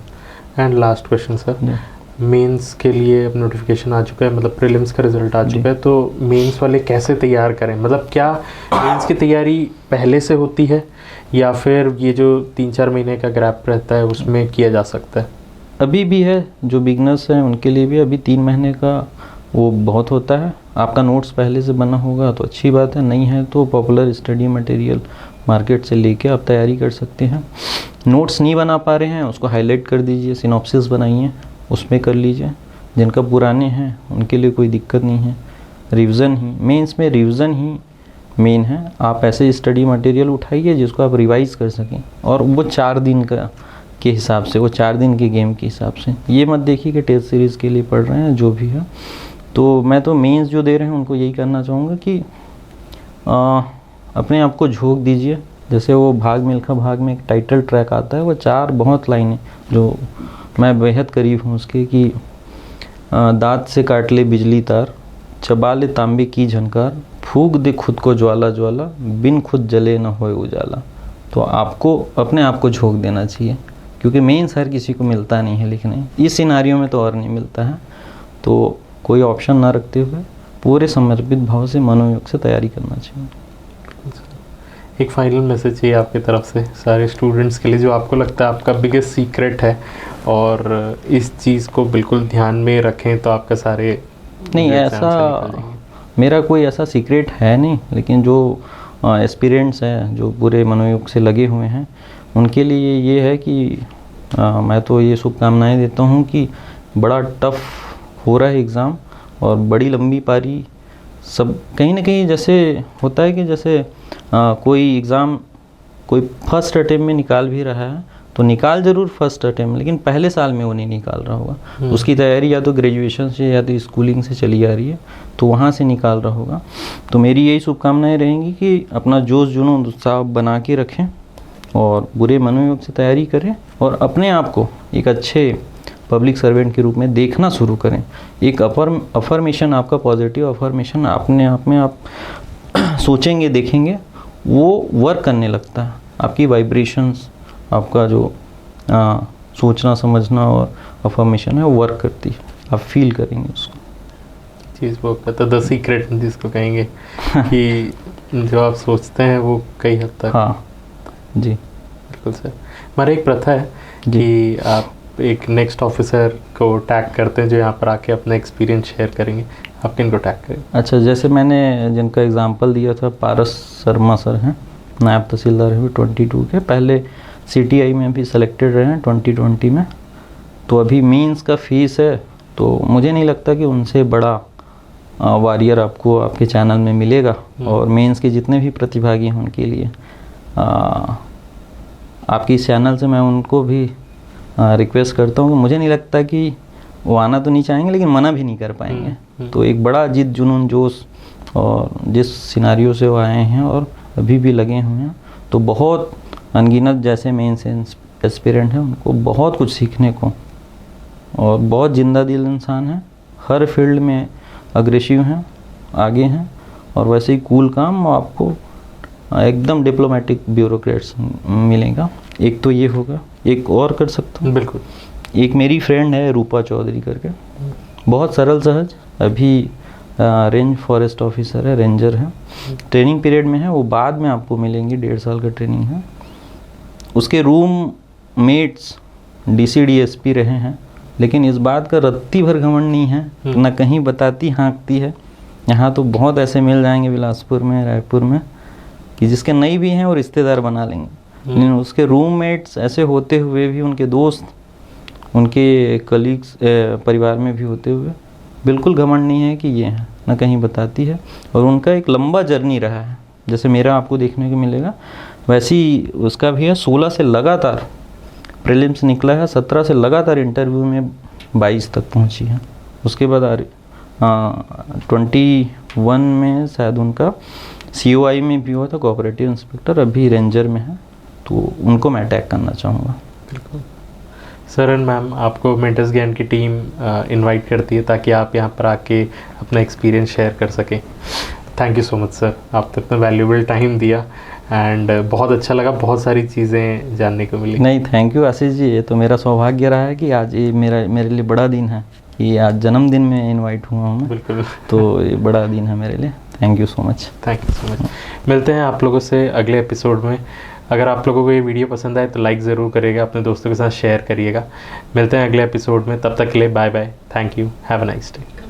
And last question sir, mains के लिए अब नोटिफिकेशन आ चुका है, मतलब प्रीलिम्स का रिजल्ट आ चुका है, तो मेंस वाले कैसे तैयार करें? मतलब क्या मेंस की तैयारी पहले से होती है या फिर ये जो 3-4 महीने का गैप रहता है उसमें किया जा सकता है? अभी भी है, जो बिगनर्स हैं उनके लिए भी अभी 3 महीने का वो बहुत होता है। आपका नोट्स पहले से बना होगा तो अच्छी बात है, नहीं है तो पॉपुलर स्टडी मटेरियल मार्केट से लेके आप तैयारी कर सकते हैं। नोट्स नहीं बना पा रहे हैं उसको हाईलाइट कर दीजिए, सिनॉप्सिस बनाइए, उसमें कर लीजिए। जिनका पुराने हैं उनके लिए कोई दिक्कत नहीं है। रिवीजन ही मेंस में, रिवीजन ही मेन है। आप ऐसे स्टडी मटेरियल उठाइए जिसको आप रिवाइज़ कर सकें, और वो 4 दिन का के हिसाब से, वो 4 दिन के गेम के हिसाब से। ये मत देखिए कि टेस्ट सीरीज़ के लिए पढ़ रहे हैं, जो भी है। तो मैं तो मेंस जो दे रहे हैं उनको यही करना चाहूँगा कि अपने आप को झोंक दीजिए। जैसे वो भाग मिल्खा भाग में एक टाइटल ट्रैक आता है, वो 4 बहुत लाइनें जो मैं बेहद करीब हूँ उसके, कि दांत से काट ले बिजली तार, चबा ले तांबे की झनकार, फूंक दे खुद को ज्वाला ज्वाला, बिन खुद जले न होए उजाला। तो आपको अपने आप को झोंक देना चाहिए, क्योंकि मेंस हर किसी को मिलता नहीं है लिखने, इस सिनारियों में तो और नहीं मिलता है। तो कोई ऑप्शन ना रखते हुए पूरे समर्पित भाव से, मनोयोग से तैयारी करना चाहिए। एक फाइनल मैसेज चाहिए आपकी तरफ से सारे स्टूडेंट्स के लिए, जो आपको लगता है आपका बिगेस्ट सीक्रेट है और इस चीज़ को बिल्कुल ध्यान में रखें तो आपका सारे नहीं, ऐसा मेरा कोई ऐसा सीक्रेट है नहीं, लेकिन जो एस्पिरेंट्स हैं जो पूरे मनोयोग से लगे हुए हैं उनके लिए ये है कि मैं तो ये शुभकामनाएं देता हूँ कि बड़ा टफ हो रहा है एग्ज़ाम, और बड़ी लंबी पारी सब कहीं ना कहीं जैसे होता है कि जैसे कोई एग्ज़ाम कोई फर्स्ट अटेम्प्ट में निकाल भी रहा है तो निकाल ज़रूर फर्स्ट अटेम्प्ट, लेकिन पहले साल में वो नहीं निकाल रहा होगा। उसकी तैयारी या तो ग्रेजुएशन से या तो स्कूलिंग से चली आ रही है, तो वहाँ से निकाल रहा होगा। तो मेरी यही शुभकामनाएं रहेंगी कि अपना जोश जुनून उत्साह बना के रखें और बुरे मनोयोग से तैयारी करें, और अपने आप को एक अच्छे पब्लिक सर्वेंट के रूप में देखना शुरू करें। एक अफर्मेशन, आपका पॉजिटिव अफर्मेशन अपने आप में आप सोचेंगे, देखेंगे, वो वर्क करने लगता है। आपकी वाइब्रेशंस, आपका जो सोचना समझना और अफर्मेशन है वो वर्क करती है, आप फील करेंगे उसको। चीज़ वो कहता द सीक्रेट जिसको कहेंगे कि जो आप सोचते हैं वो कई हद तक। हाँ जी बिल्कुल सर। हमारा एक प्रथा है कि आप एक नेक्स्ट ऑफिसर को टैग करते हैं जो यहाँ पर आके अपना एक्सपीरियंस शेयर करेंगे। आप किन को टैग करेंगे? अच्छा, जैसे मैंने जिनका एग्जांपल दिया था, पारस शर्मा सर हैं, नायब तहसीलदार हैं 22 के, पहले CTI में भी सेलेक्टेड रहे हैं 2020 में। तो अभी मीन्स का फीस है, तो मुझे नहीं लगता कि उनसे बड़ा वॉरियर आपको आपके चैनल में मिलेगा। और मेंस के जितने भी प्रतिभागी हैं उनके लिए आपकी इस चैनल से मैं उनको भी रिक्वेस्ट करता हूँ कि मुझे नहीं लगता कि वो आना तो नहीं चाहेंगे, लेकिन मना भी नहीं कर पाएंगे। तो एक बड़ा जिद जुनून जोश, और जिस सिनारियो से वो आए हैं और अभी भी लगे हुए हैं, तो बहुत अनगिनत जैसे मेंस एस्पिरेंट हैं उनको बहुत कुछ सीखने को, और बहुत जिंदा दिल इंसान है, हर फील्ड में अग्रेसिव हैं, आगे हैं, और वैसे ही कूल काम आपको एकदम डिप्लोमेटिक ब्यूरोक्रेट्स मिलेगा। एक तो ये होगा, एक और कर सकता हूँ। बिल्कुल। एक मेरी फ्रेंड है रूपा चौधरी करके, बहुत सरल सहज, अभी रेंज फॉरेस्ट ऑफिसर है, रेंजर है, ट्रेनिंग पीरियड में है, वो बाद में आपको मिलेंगी, 1.5 साल का ट्रेनिंग है। उसके रूम मेट्स DCDSP रहे हैं, लेकिन इस बात का रत्ती भर घमंड नहीं है, न कहीं बताती हाँकती है। यहाँ तो बहुत ऐसे मिल जाएंगे बिलासपुर में, रायपुर में, कि जिसके नहीं भी हैं और रिश्तेदार बना लेंगे, लेकिन उसके रूममेट्स ऐसे होते हुए भी, उनके दोस्त, उनके कलीग्स परिवार में भी होते हुए बिल्कुल घमंड नहीं है कि ये हैं, न कहीं बताती है। और उनका एक लंबा जर्नी रहा है, जैसे मेरा आपको देखने को मिलेगा वैसे ही उसका भी है। 16 से लगातार प्रीलिम्स निकला है, 17 से लगातार इंटरव्यू में 22 तक पहुंची है। उसके बाद 21 में शायद उनका COI में भी हुआ था, कोऑपरेटिव इंस्पेक्टर, अभी रेंजर में है, तो उनको मैं अटैक करना चाहूँगा। बिल्कुल। सर एंड मैम, आपको मेंटर्स ज्ञान की टीम इनवाइट करती है ताकि आप यहाँ पर आके अपना एक्सपीरियंस शेयर कर सकें। Thank you so much sir, आपने इतना वैल्यूबल टाइम दिया एंड बहुत अच्छा लगा, बहुत सारी चीज़ें जानने को मिली। नहीं, थैंक यू आशीष जी, ये तो मेरा सौभाग्य रहा है कि आज ये मेरे लिए बड़ा दिन है, कि आज जन्मदिन में इनवाइट हुआ हूँ मैं। बिल्कुल। तो ये बड़ा दिन है मेरे लिए। Thank you so much. Thank you so much. मिलते हैं आप लोगों से अगले एपिसोड में। अगर आप लोगों को ये वीडियो पसंद आए तो लाइक ज़रूर करिएगा, अपने दोस्तों के साथ शेयर करिएगा। मिलते हैं अगले एपिसोड में, तब तक के लिए bye bye, thank you, have a nice day.